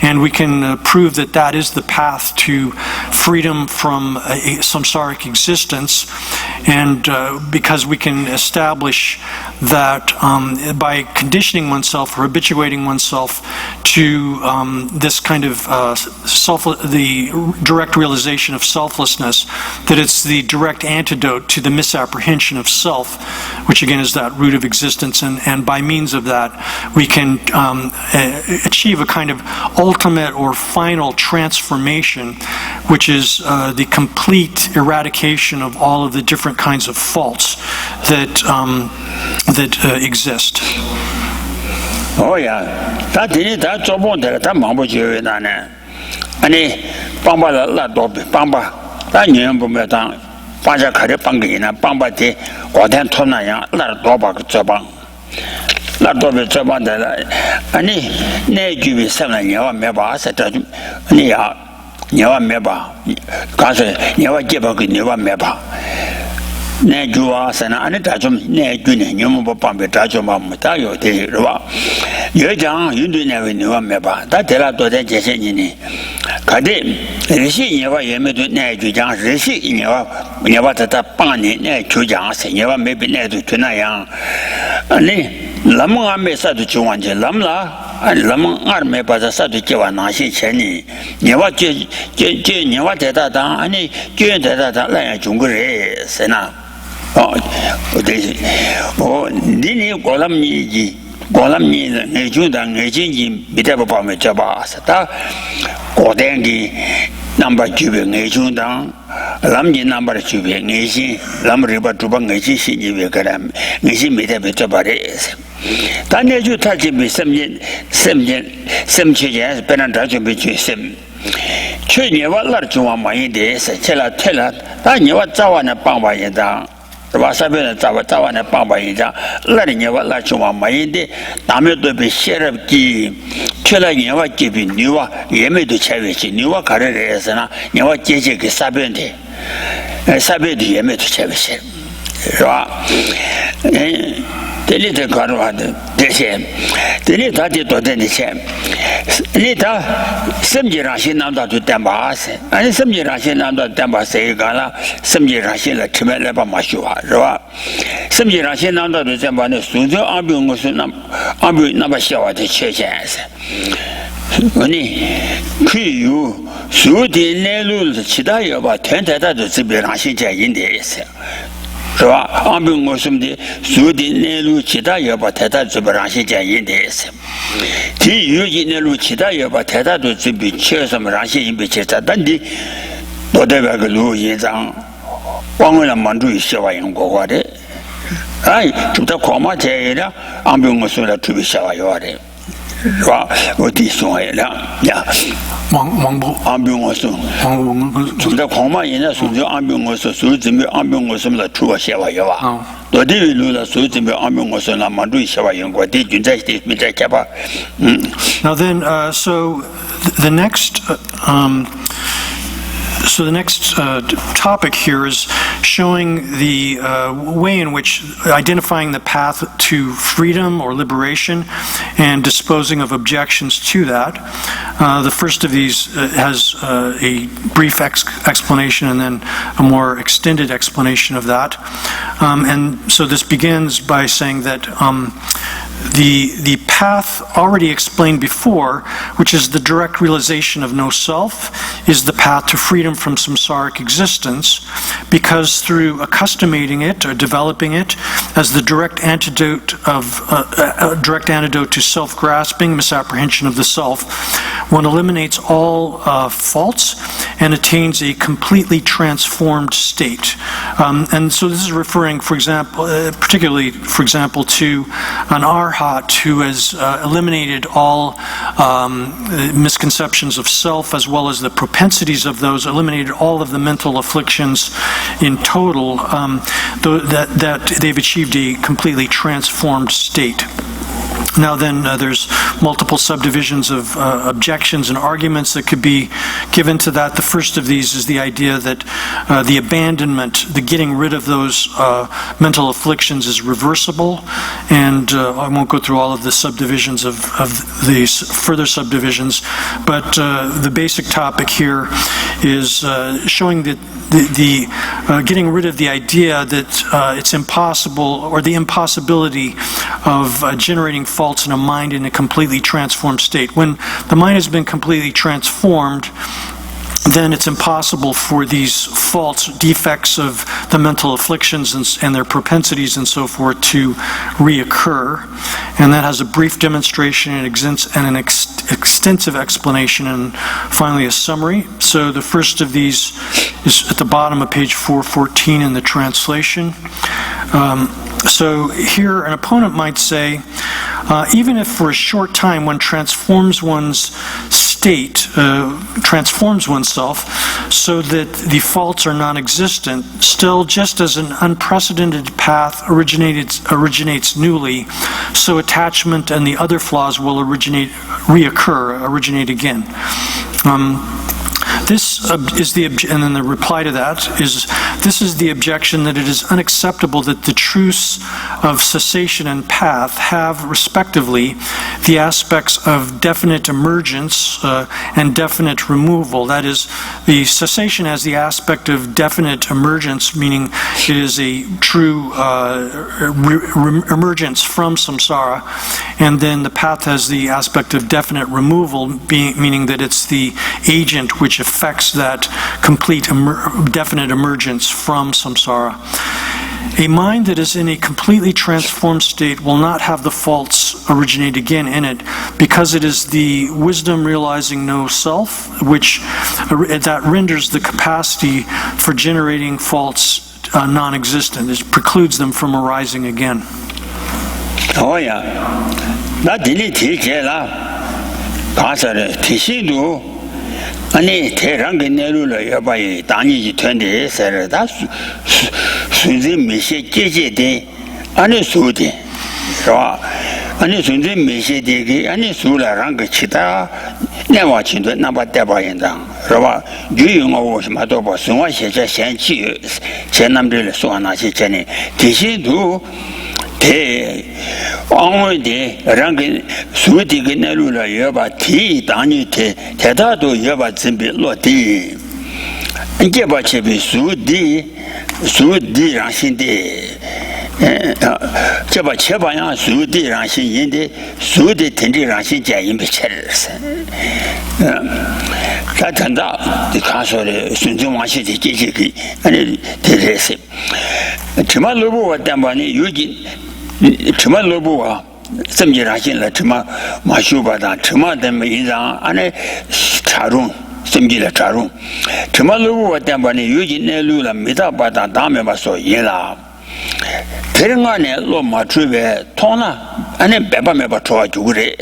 and we can prove that that is the path to freedom from a samsaric existence. And because we can establish that by conditioning oneself or habituating oneself to this kind of the direct realization of selflessness, that it's the direct antidote to the misapprehension of self, which again is that root of existence, and by means of that we can achieve a kind of ultimate or final transformation, which is the complete eradication of all of the different kinds of faults that exist. Oh yeah, that did that job on the Mambo Juana. Any Bamba la dobe, Bamba, that Yambumetan, Paja Karipangina, Bamba de, or then Tonaya, La Doba Jaban. La dobe Jaban, any ne give me 7 year meba, said Nia, Never meba, because never give a good never meba. Ne jua sana ane tajum ne june nyumu pambe tajum mamuta yo te ruwa yo jang yundu ne we niwa meba ta tela to de jese ni kade rishi nyewa yeme do ne ju jang rishi nyewa ta pa ni ne ju jang se nyewa mebi ne do tuna yang ane lamang ame sa do chuan je lamla lamang ar me ba sa do je wa na shi chen ni nyewa je nyewa de da da ane je de da la ya jung re sena oh nini golamni ne junda ne jinji bidaba pa me jaba sata godengi number jube ne junda lamji number jube ne shi lamri ba tuba ne shi shi ni be karam ne shi me be jaba re ta ne ju ta ji be semche ya penan da ju be ju sem che ne wa lar ju wa ma yin de se chela tela ta ne wa za wa na pa ba yin da Sabe Tawana Pamba Ida, letting you what like you want my Indi, Dame to be sheriff key, Chilla Newa giving Newa, Yemi to Cherish, Newa Carrera, Newa Jessic Sabenti, Sabenti Yemi to Cherish. The little God, the same. The little did the same. Little some generation under to Dambas, and some generation under Dambas, Gala, some generation like Timeleba Mashua, some generation under the Zambana studio, Abu number show at the church. You, so the Nelu, Chidai about 10 to Zibirashin in the Ambing was some day, Sudi Nelu Chida Batata to Barashi Indes. T. Eugene Nelu Chida Batata to be chairs of Rashi in Bicheta Dandi, whatever Gulu Yezang, Wangula Mandu is showing Gowade. I took the Koma Jada, Ambing was to be showing. What is so? Yeah. Ambing was to the Koma in a Suzu Ambing was a Suzu Ambing was some true Shava. The David Lula Suzu Ambing was on Amandu Shava. What did you just take me? Now then, so the next. So the next topic here is showing the way in which identifying the path to freedom or liberation and disposing of objections to that. The first of these has a brief explanation and then a more extended explanation of that. And so this begins by saying that the path already explained before, which is the direct realization of no self, is the path to freedom from samsaric existence, because through accustoming it or developing it as the direct antidote to self-grasping, misapprehension of the self, one eliminates all faults and attains a completely transformed state. And so this is referring, for example, particularly, for example, to an arhat who has eliminated all misconceptions of self as well as the propensities of those, eliminated all of the mental afflictions in total, that they've achieved a completely transformed state. Now then, there's multiple subdivisions of objections and arguments that could be given to that. The first of these is the idea that the abandonment, the getting rid of those mental afflictions is reversible. And I won't go through all of the subdivisions of these further subdivisions, but the basic topic here is showing that the getting rid of the idea that it's impossible, or the impossibility of generating faults in a mind in a completely transformed state. When the mind has been completely transformed, then it's impossible for these faults, defects of the mental afflictions and their propensities and so forth to reoccur. And that has a brief demonstration and an extensive explanation, and finally a summary. So the first of these is at the bottom of page 414 in the translation. So here an opponent might say, even if for a short time one transforms one's state, transforms oneself so that the faults are non-existent, still just as an unprecedented path originates newly, so attachment and the other flaws will originate again. This is and then the reply to that is, this is the objection that it is unacceptable that the truths of cessation and path have, respectively, the aspects of definite emergence and definite removal. That is, the cessation has the aspect of definite emergence, meaning it is a true emergence from samsara, and then the path has the aspect of definite removal, meaning that it's the agent which affects that complete definite emergence from samsara. A mind that is in a completely transformed state will not have the faults originate again in it, because it is the wisdom realizing no self, which that renders the capacity for generating faults non-existent. It precludes them from arising again. Oh yeah, that didn't teach it. 아니 대랑게 내려라 여봐이 단위지 된데 세르다 순지 미시 깨제데 아니 수데 저 아니 순지 미시데기 아니 수라랑 그 치다 내와 친도 나바 대바인다 저봐 유용하고 심하도 봐 성화 세자 senchi 제남들 소하나시 전에 대신도 대 왕월대 랑게 수디게 내려라 여봐 티 단위 대다도 여봐 준비 로디 이제 봐체비 수디랑 신데 저봐 제바야 수디랑 신인데 수디 텐디랑 신자 임베체르스 다탄다 가서래 순정왕시디 계시기 아니 대레스 정말 로보 왔다마니 여기 정말 로보와 섬지라신라 정말 마슈바다 정말 되면 인상 안에 차롱 섬지라 차롱 정말 로보 왔다마니 여기 내루라 미다바다 다음에 봐서 얘라 대릉안에 로마 주베 통나 안에 매바매바 좋아지고 그래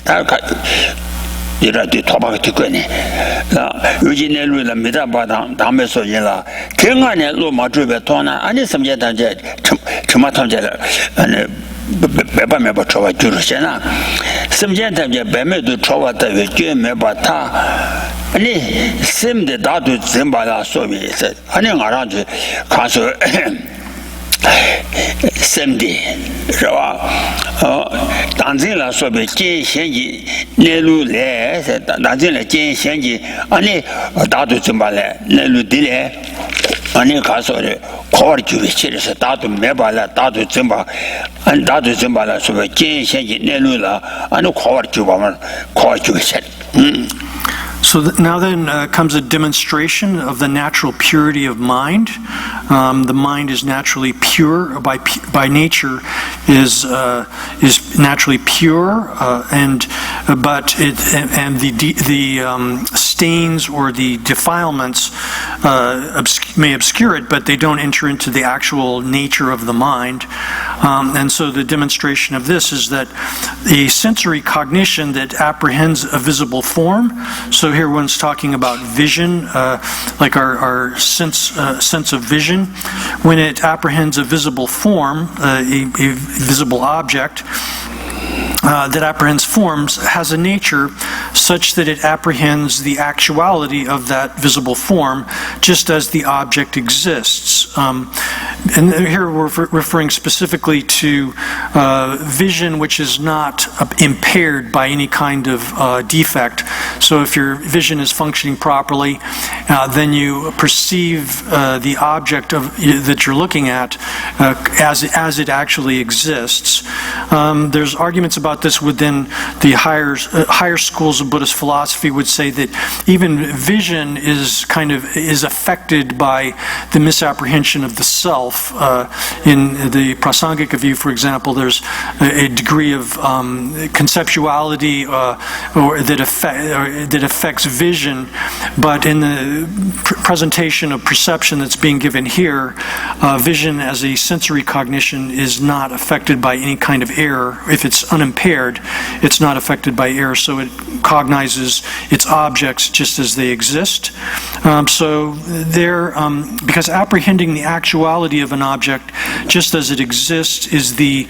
다 이라디 토바가 듣거니 요즘에 루라 미다바다 담에서 얘라 경안에 로마 주베 통나 안에 섬제다제 처마탐제 안에 매바매바 좋아지르잖아 섬제다제 매매도 좋아다 왜게 매바타 아니 샘데 다도 zem바라 소비에서 아니 알아지 가서 샘디 저와 당진라 소베 진현지 내루래 당진라 진현지 아니 다도 좀발래 내루디래 아니 가서래 코르주비치에서 다도 매발라 다도 좀바 아니 다도 좀발라 소베 진현지 내루라 아니 코르주바만 코르주비치 So now then comes a demonstration of the natural purity of mind. The mind is naturally pure by nature, is naturally pure, but the stains or the defilements may obscure it, but they don't enter into the actual nature of the mind. And so the demonstration of this is that a sensory cognition that apprehends a visible form. So here one's talking about vision, like our sense of vision. When it apprehends a visible form, a visible object, that apprehends forms has a nature such that it apprehends the actuality of that visible form just as the object exists. And here we're referring specifically to vision which is not impaired by any kind of defect. So if your vision is functioning properly, then you perceive the object that you're looking at as it actually exists. There's arguments about this within the higher schools of Buddhist philosophy would say that even vision is affected by the misapprehension of the self. In the Prasangika view, for example, there's a degree of conceptuality that affects vision, but in the presentation of perception that's being given here, vision as a sensory cognition is not affected by any kind of error. If it's unimpaired, it's not affected by error, so it cognizes its objects just as they exist. Because apprehending the actuality of an object just as it exists is the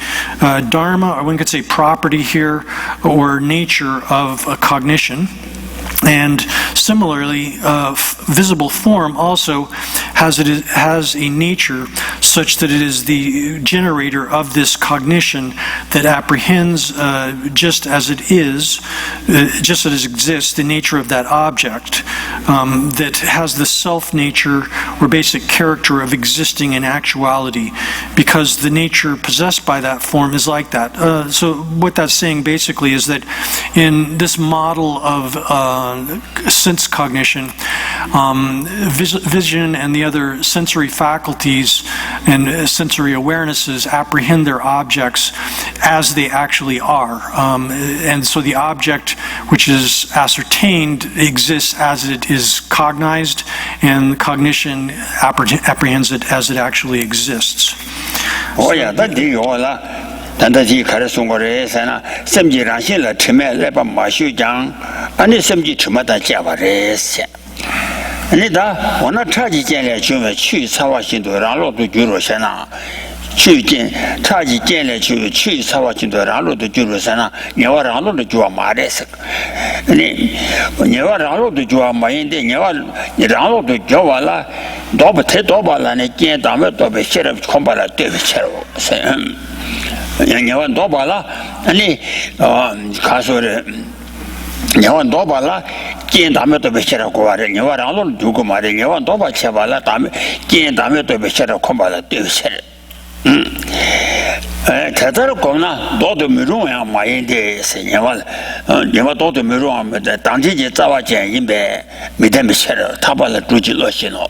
dharma, or one could say property here, or nature of a cognition. And similarly, visible form also has a nature such that it is the generator of this cognition that apprehends just as it is, just as it exists, the nature of that object, that has the self-nature or basic character of existing in actuality, because the nature possessed by that form is like that. So what that's saying basically is that in this model of sense cognition, vision and the other sensory faculties and sensory awarenesses apprehend their objects as they actually are. And so the object which is ascertained exists as it is cognized, and cognition apprehends it as it actually exists. 단다지 가르송 거래서나 sem지랑 신라 처음에 레바 마슈장 아니 sem지 처마다 잡아래서 아니다 원어 차지建立去차와 신도 라로도 주로서나去见차지建立去차와 신도 라로도 주로서나 내와 라로도 주와 말해서 아니 내와 라로도 주와 말인데 내와 라로도 줘와라 너부터 도발라네 见다음에 또 배셔를 콤발라 되셔로 양양은 도발라 아니 가서를 양양은 도발라 见다음에 또 배셔라고 말해 양양은 두고 말해 양양은 도발 쳐발라 다음에 见다음에 또 배셔를 콤발라 되셔 대대로 거나 너도 미루야 마인데 세냐와 내가 너도 미루야 당지지 자와建인배 미대미셔 타발라 두지로시노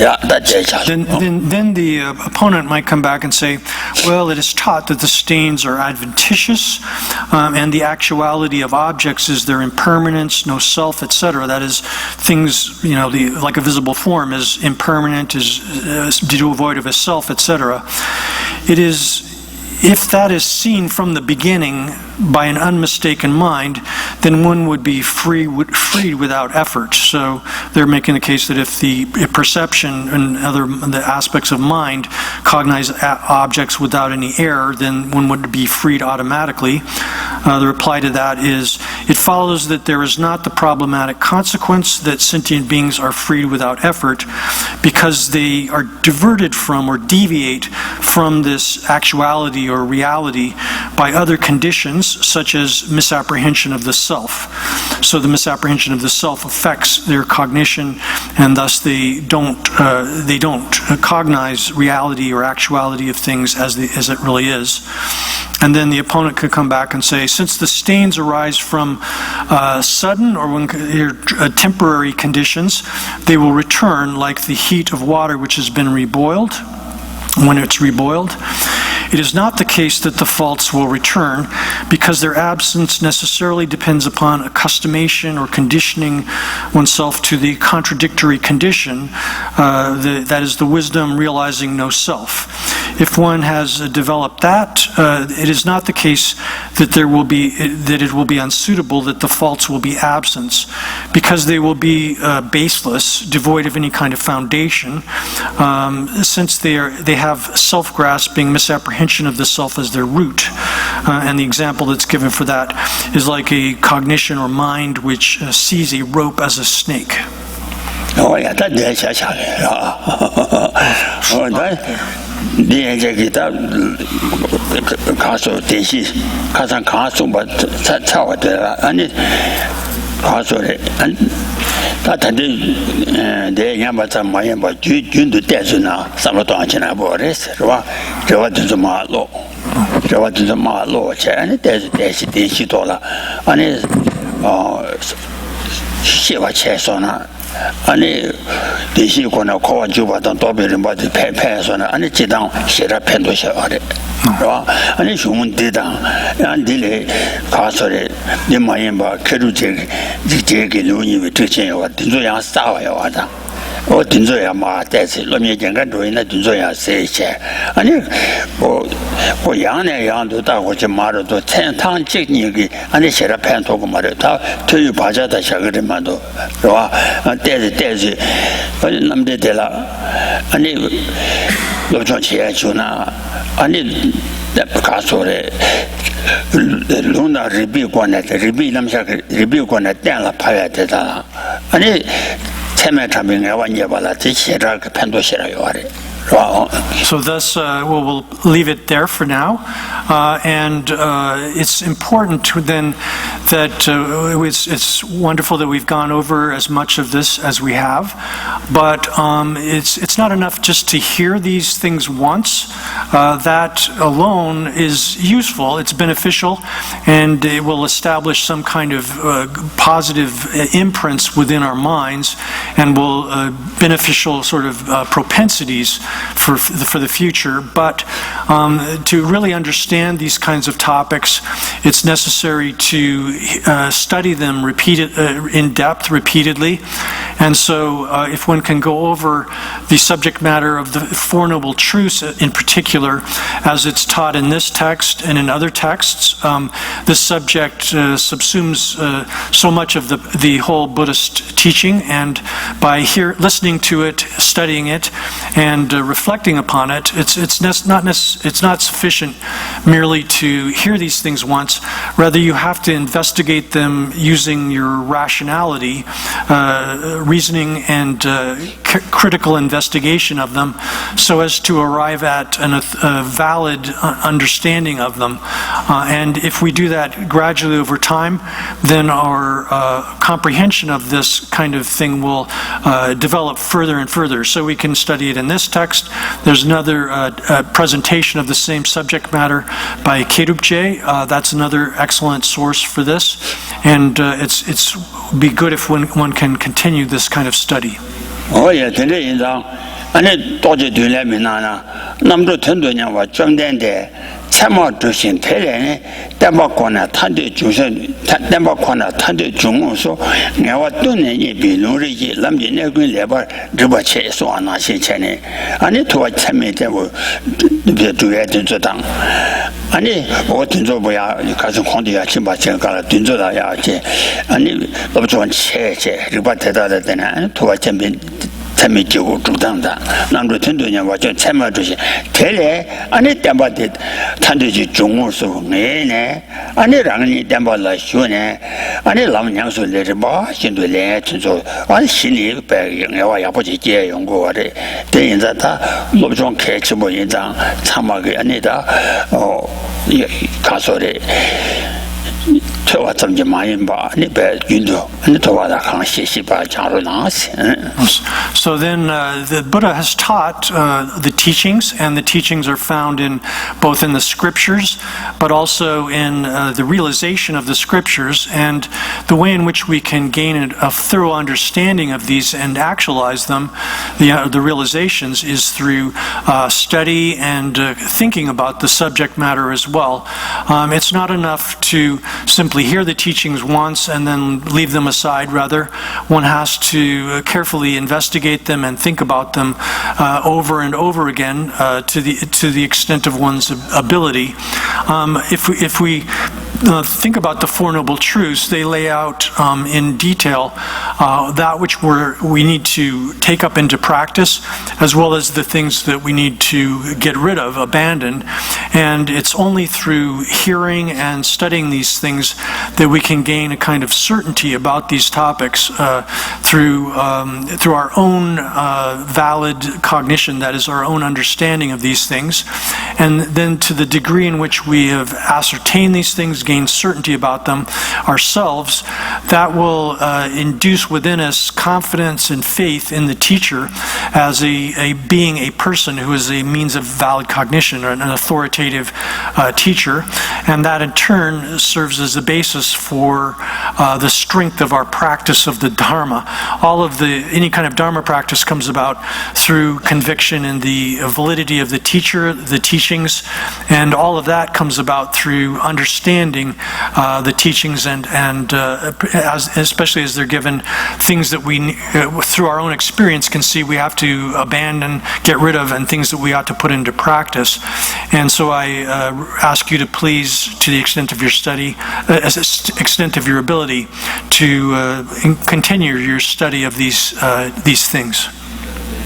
야 다제자 Then the opponent might come back and say, well, it is taught that the stains are adventitious, and the actuality of objects is their impermanence, no self, etc. That is, things, like a visible form is impermanent, is devoid of a self, etc. It is, if that is seen from the beginning by an unmistaken mind, then one would be freed without effort. So they're making the case that if the perception and the aspects of mind cognize objects without any error, then one would be freed automatically. The reply to that is, it follows that there is not the problematic consequence that sentient beings are freed without effort, because they are diverted from or deviate from this actuality or reality by other conditions such as misapprehension of the self. So the misapprehension of the self affects their cognition, and thus they don't cognize reality or actuality of things as it really is. And then the opponent could come back and say, since the stains arise from sudden or temporary conditions, they will return like the heat of water which has been reboiled. When it's reboiled, it is not the case that the faults will return, because their absence necessarily depends upon accustomation or conditioning oneself to the contradictory condition, that is the wisdom realizing no self. If one has developed that, it is not the case that it will be unsuitable that the faults will be absent, because they will be baseless, devoid of any kind of foundation, since they have self-grasping misapprehension of the self as their root. And the example that's given for that is like a cognition or mind which sees a rope as a snake. Oh, yeah, that is a 아니 대시고나 코와주바던 도베르바디 페페서나 아니 지당 시라 펜도셔아레 아니 주문대당 안딜레 가서레 니마임바 케루제 지제게 루니베 트체요 딘조야 싸워요 하다 딘조야 마 대시 로미겐가 도이나 딘조야 세체 아니 뭐 양내 양도 다고 좀 말도 천탕 직니기 아니 시라 펜도고 말다 토유 바자다 샤그르만도 와 대지 아니 남대들라 아니 로전치에 주나 아니 가서래 루나 리비관에 리비 남샤 리비관에 때라 파야 되다 아니 체매 참여에 완예발라 지시라 그 편도시라요 아래 So thus, we'll leave it there for now, and it's important then that it's wonderful that we've gone over as much of this as we have, but it's not enough just to hear these things once. That alone is useful, it's beneficial, and it will establish some kind of positive imprints within our minds, and will beneficial sort of propensities for the future. But to really understand these kinds of topics, it's necessary to study them in depth repeatedly. And so if one can go over the subject matter of the Four Noble Truths in particular, as it's taught in this text and in other texts, this subject subsumes so much of the whole Buddhist teaching, and by listening to it, studying it, and reflecting upon it, it's not sufficient merely to hear these things once. Rather, you have to investigate them using your rationality, reasoning, and critical investigation of them, so as to arrive at a valid understanding of them. And if we do that gradually over time, then our comprehension of this kind of thing will develop further and further. So we can study it in this text. There's another presentation of the same subject matter by Kerupje. That's another excellent source for this, and it's be good if one can continue this kind of study. Oh yeah, today in 아니 도저 되려면은 남도 전도냐와 정된데 참어 주신 대례네 담바코나 탄대 주선 담바코나 탄대 중으로 내가 또네 이 비누리지 남진에 그 레바 르바체소 하나시체네 아니 도와 참매되고 비도에 된저당 아니 어떤저 뭐야 가서 공디야 침바체가 된저다야지 아니 어떤 체체 르바 대다다 되나 도와 참매 참미지고 주당다 남도 텐도냐 와저 참마듯이 대래 아니 담바데 탄도지 중으로서 네네 아니랑이 담발라 쇼네 아니 남냥소 레르바 신도래 진짜 아니 신이 배경에 아버지 제 연구하래 대인자다 로종 개치 뭐 인장 참마게 아니다 가서래 So then the Buddha has taught the teachings, and the teachings are found in both in the scriptures, but also in the realization of the scriptures, and the way in which we can gain a thorough understanding of these and actualize them, the realizations, is through study and thinking about the subject matter as well. It's not enough to simply hear the teachings once and then leave them aside. Rather, one has to carefully investigate them and think about them over and over again to the extent of one's ability. If we think about the Four Noble Truths, they lay out in detail that which we need to take up into practice, as well as the things that we need to get rid of, abandon. And it's only through hearing and studying these things that we can gain a kind of certainty about these topics through our own valid cognition, that is, our own understanding of these things. And then to the degree in which we have ascertained these things, gained certainty about them ourselves, that will induce within us confidence and faith in the teacher as a being, a person who is a means of valid cognition, or an authoritative teacher. And that in turn serves as a basis for the strength of our practice of the Dharma. Any kind of Dharma practice comes about through conviction in the validity of the teacher, the teachings, and all of that comes about through understanding the teachings, and especially as they're given things that we, through our own experience, can see we have to abandon, get rid of, and things that we ought to put into practice. And so I ask you to please, to the extent of your study, extent of your ability, to continue your study of these things.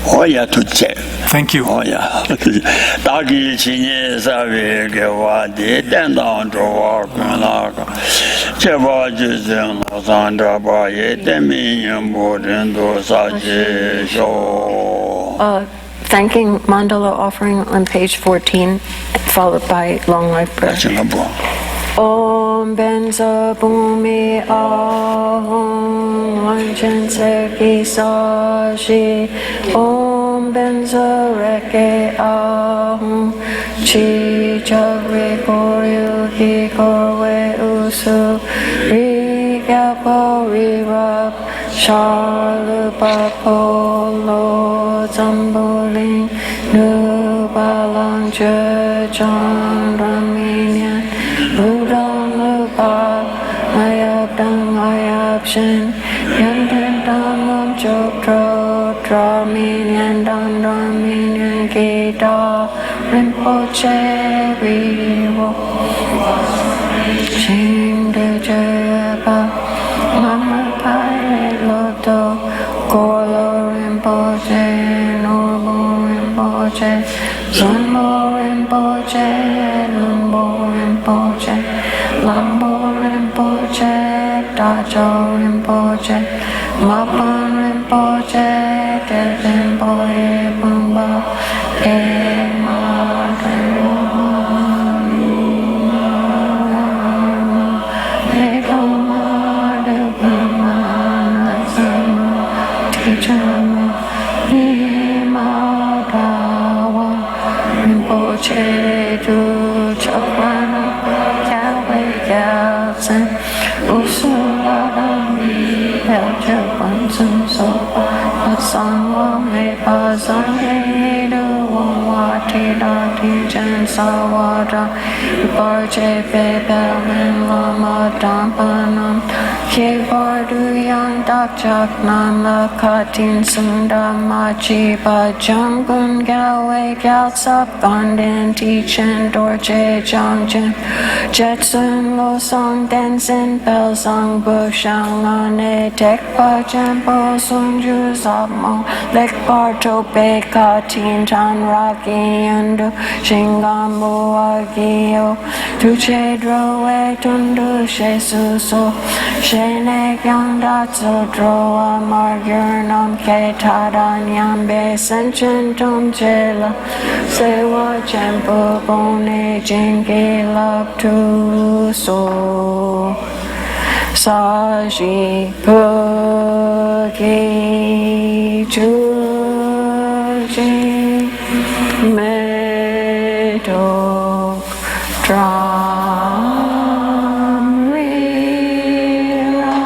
Thank you. Thanking Mandala offering on page 14, followed by long life prayer. Om Benza Bhumi Ahum Vanchan Serki Sashi Om Benza Reke Ahum Chi Chagre Koryu Ki Korwe Usu Rigapo Rirab Shalupa Polo Zamboling Nubalang Churchan Raminyan Budang Lupa Ayab Dang Ayab Shin Yantan Dang Chok Tro Draminyan Dang Draminyan Gita Rinpoche Rivo Shing De Jayapa Mama Pai Loto Golo Rinpoche Norbo Rinpoche Zonbo Rinpoche Lumbo Rinpoche Lambo Rinpoche Dajo Rinpoche Mapan Rinpoche Delpimpoe Bumba Ema Rinpoche tu chakwana Yahweh Yatsen Usuladam Elche Bansum Sopa Asangwa Me Pasang Du Wati Dati Jan Sawada Barje Bebelin Lama Dampanam Ke Bardu Yang Dakchak Nan Lakatin Sundamachi Bajam Gun Galway Galsap Gondin Teachin Dorje Jongjin Jetsun Lo Song Densin Bel Song Bushang Ane Tek Bajampo Sunju Zapmo Lek Barto Bekatin Tan Raki Yandu Shingambu Agio Tuche Drowe Tundu Shesuso Shene Gyandatsu Drowa Margyurnam Ke Tadan Yambe Senchen Tum Chela Sewa Chempo Bone Jingi Lap Tu So Saji Puki Chuji Medo Dram Rira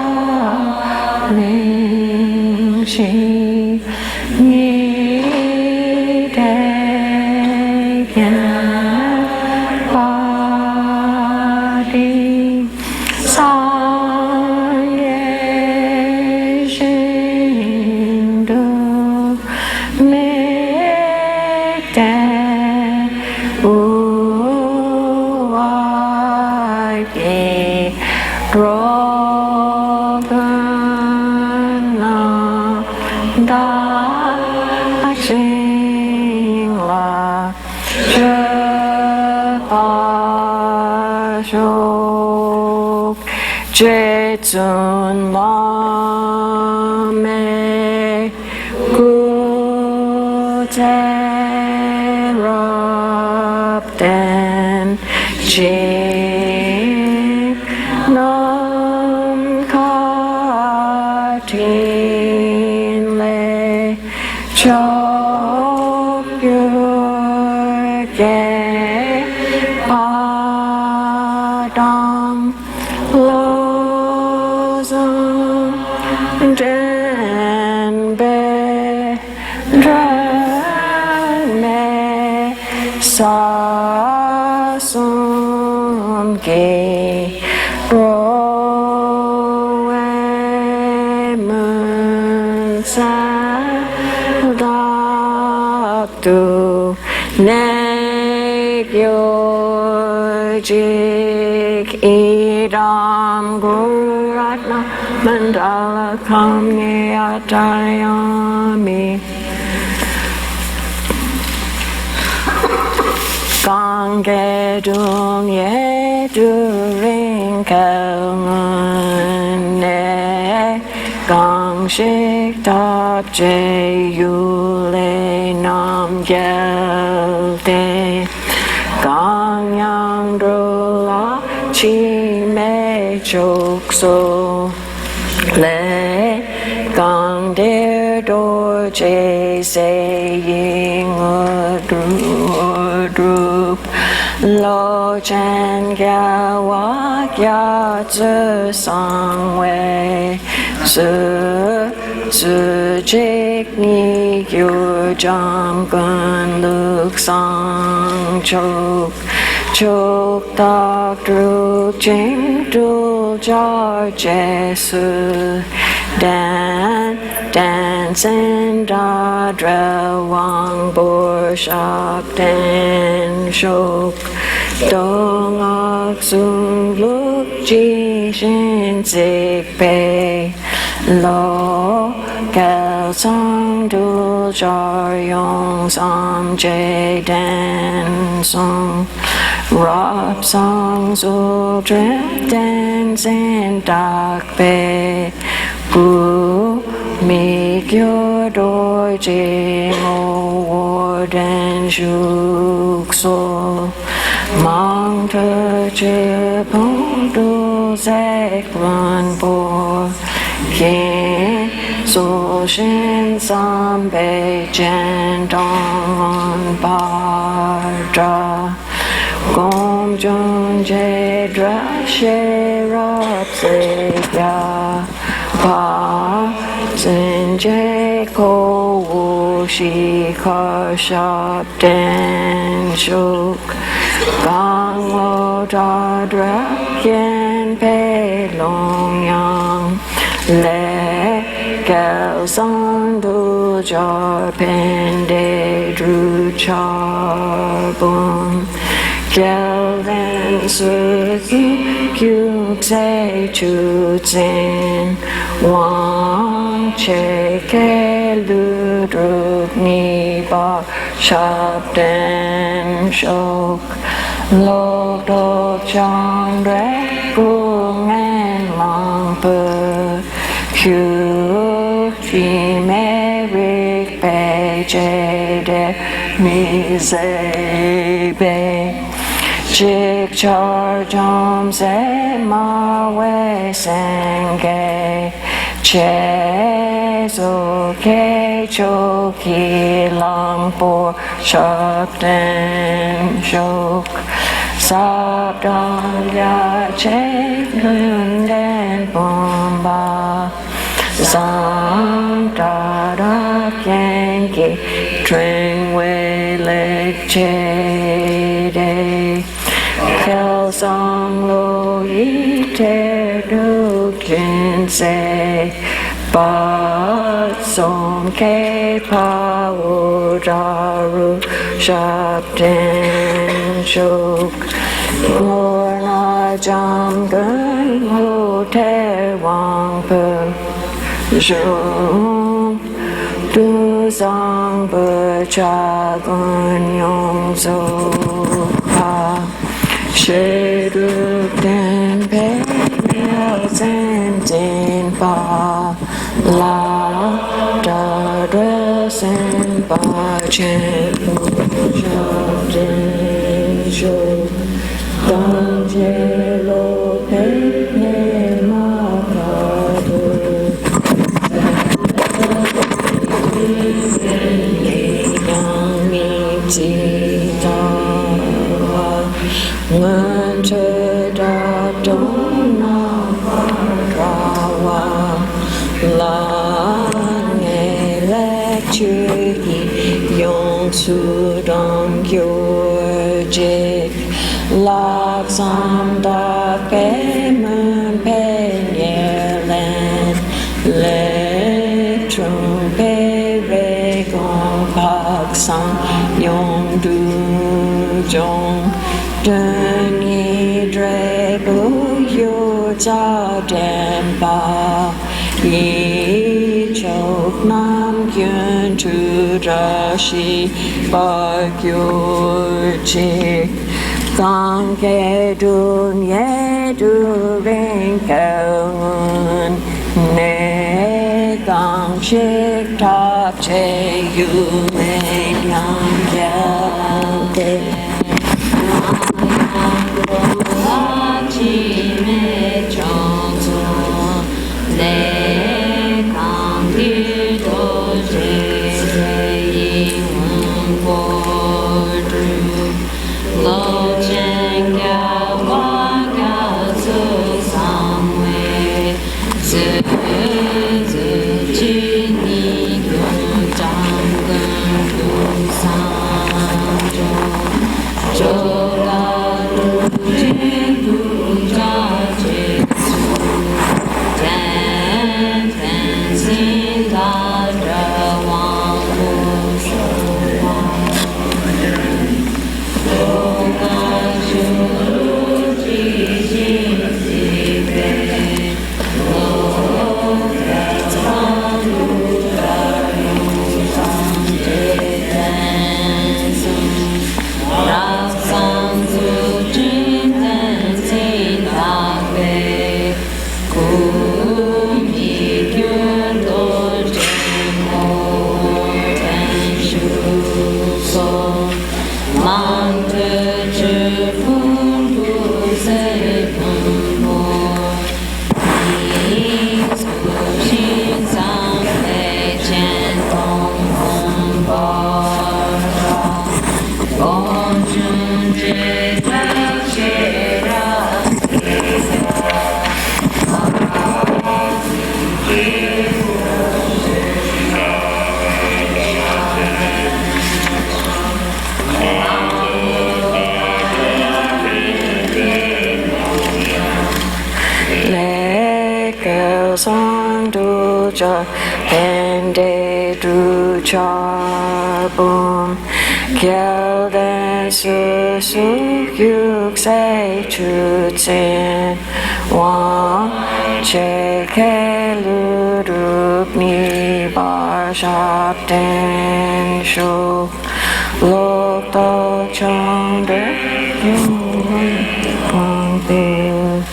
Ling Shi Ni Te Yan Badi San Ye Shin Du ki rogan na da ching la che pa shok che tsun la me gu te rap den ching nam ka tin le chok yur ge pa dang lo zang den be dran me sa sum ge ro we mun sa da tu ne yo jik idam guratna mandala kamye atayami Gange dung ye du ring ne gang shik tap je yu le nam gel de gang yang dru la chi me chok so le gang de do je say ying drup lo chen kya wa kya zhe sang wei zhe jik ni yu jam gun luk sang chok chok tak drup jing du jar jesu dan sen da dra wang bor shop dan shok dong ak sung luk ji shin zik pe lo gal sang du jar yong sam je dan song rap song su drip dan sen dak pe pu mi kyo do je mo wo dan shuk so mang thơ che phong du zek run bo ye so shin sam bei chen dong on ba dra gom jong je dra she rap se ya ba zhen je ko wu shi ka shop den shuk gang lo da dra yen pe long yang le gal sang du jar pen de dru char bum gal then su kyu say chu zin wang che ke lu dru ni ba shop den shok lo do chang re bu ngan long pu kyu chi me rik pe je de mi se be Chik char jom se ma we senge che so ke cho ki lang por shop den shok sap dong ya che lun den bomba sang da da kenki tring we lek che de Kel song lo yi te du kin se ba som ke pa u daru shap den shuk mor na Jam Gun Ho Te Wang Pe Zhong Du Zang Be Cha Gun Yong Zo Pa She Du Den Pe Miao Zhen Jin Pa La Da Dre Sen Pa Chen Pu Sha Jin Shu Dang Je Lo Pe Ne Ma Ka Du Yang Mi Ji Da Wa Nguyen Che Da Dong Na Ra Wa La Nghe Le Chư Hi Yong Su Dong Kyo Jik Lạc Sam Da Pe Mân Pe Nye Len Le Trung Pe Re Gong Pak Sang Yong Du Jong Đơn Yi Dre Bu Yu Cha Den Ba Yi Chok Nam Kyun Tu Ra Shi Ba Kyo Chik Gang Ke Dun Ye Du Ring Kao Ngun Ne Gang Shik Tap Che Yu Me Yang Yang Te La Chi Me Chong Zon Le Gang Di Do Je Je Yi Wen Bo Dru Lo Chen Gao Wa Gao Zu Sang Wei Zi Zi Chi Ni Yong Zhang Gen Du Sang Zhong Zhou La Du Jin Du Zha Jie Su Ten Ten Xin Da Zhe Wang Wu Shu Wang Dong Ga Shu Lu Ji Xin Si Bei Lo Ge Zang Lu Da Yu Zhang Jie Ten Sung Ra Sang Zu Jin Ten Xin Da Bei Gu Mi Kyun Do Jin Mo Ten Shu Song Mang Te Zhi Fun Bu Se Peng Bo Yi Su Xin Sang Fei Qian Dong Hong Ba Ra Gong Zhun Jie Zhao Xie Ra Si Le Ke Sang Du Cha Den De Du Cha Bum Kiel Den Su Su Yuk Sei Chu Zin Wang Che Ke Lu Rup Ni Bar Shap Den Shu Lok To Chong De Yung Pong Bil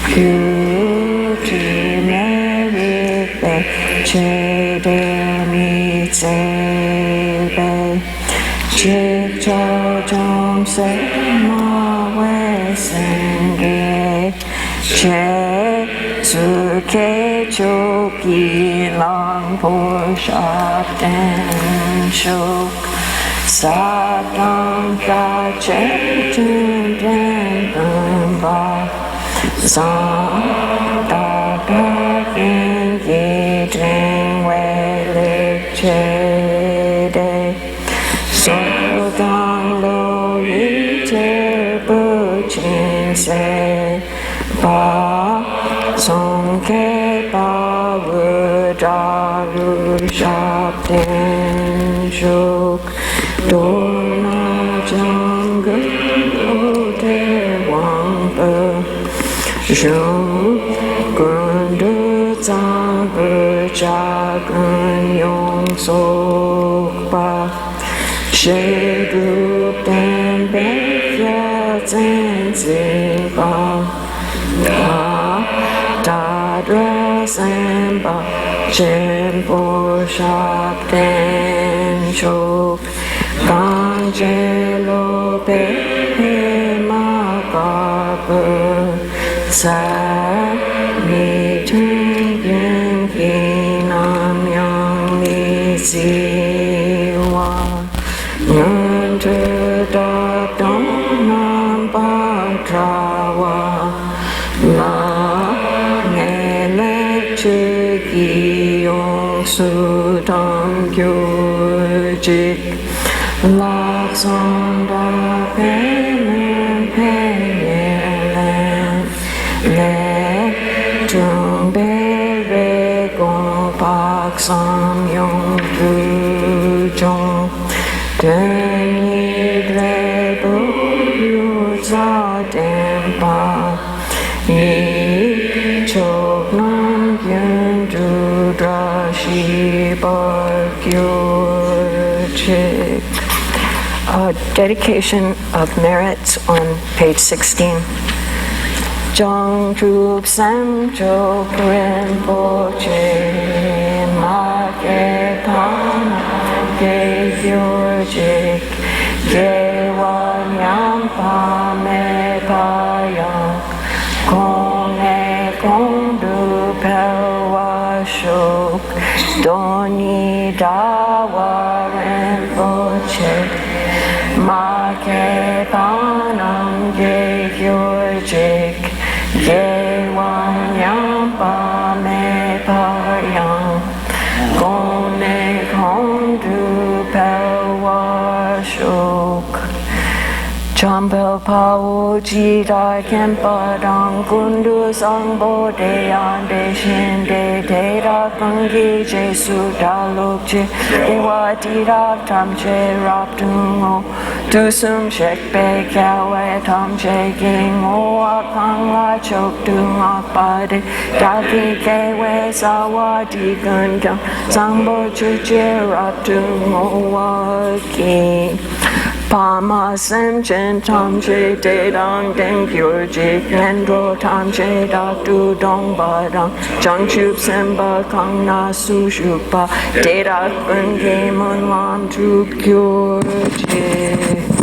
Kyu Chi Me Rik Be Che De Mi Tse Be Chik Cho Chong Se Ma We Sen Ge Che Su Ke Cho Pi Lang Po Shap Den Shuk Sa Dang Ka Che Chun Den Dun Ba Sang Da Da Yin Yi Dring Wei Lik Che De So Dang Lo Yi Che Bu Chin Se Ba Song Ke Ba Wu Da Ru Shap Den Shuk Do Na Jang Gu Te Wang Pe Shung Gun Du Zang Bu Cha Gun Yong Sok Pa She Du Den Bei Fia Zhen Zin Pa Da Dua Sen Pa Chen Po Shap Den Chok Gang Je Lo Pe Ma Pa Pu Sa Mi Chen Yin Ki Nam Yang Mi Si Wa Ngan Tu Da Dong Nam Pa Tra Wa La Ne Le Chi Ki Yong Su Dong Kyu Jik Lak Song Da Pe Men Pe Ye Le Trung Be Re Gong Pak Sam Yong Du Jong Den Yi Dre Bu Yu Za Den Pa Yi Chok Nam Yun Du Dra Shi Bar Kyu Chik. Dedication of merits on page 16. Jong Trup Sam Chok Rinpoche Ma Ke Pana Ge Hyo Jik Ge Wan Yam Pa Me Pa Yang Kong E Kong Du Pel Wa Shok Don Yi Da Wa Rinpoche Ma Ke Panam Ge Hyo Jik Ge Wan Yam Pa Me Pa Yang Gon Ne Kong Du Pel Wa Shok Champel Pa Wo Ji Da Kempa Dang Kundu Sang Bo De Yan De Shin De De Da Kung Gi Je Su Da Luk Je De Wa Di Da Tam Che Rap Tung O Tu Sum Shek Pe Kya We Tam Che King O A Kang La Chok Tung A Pa De Da Ki Ke We Sa Wa Di Gun Kyang Sang Bo Chu Che Rap Tung O Wa Ki Pa Ma Sem Chen Tam Che De Dang Den Kyo Jik Nendro Tam Che Da Du Dong Ba Dang Chang Chup Sem Ba Kang Na Su Shup Pa De Da Kun Ge Mun Lam Trup Kyo Jik.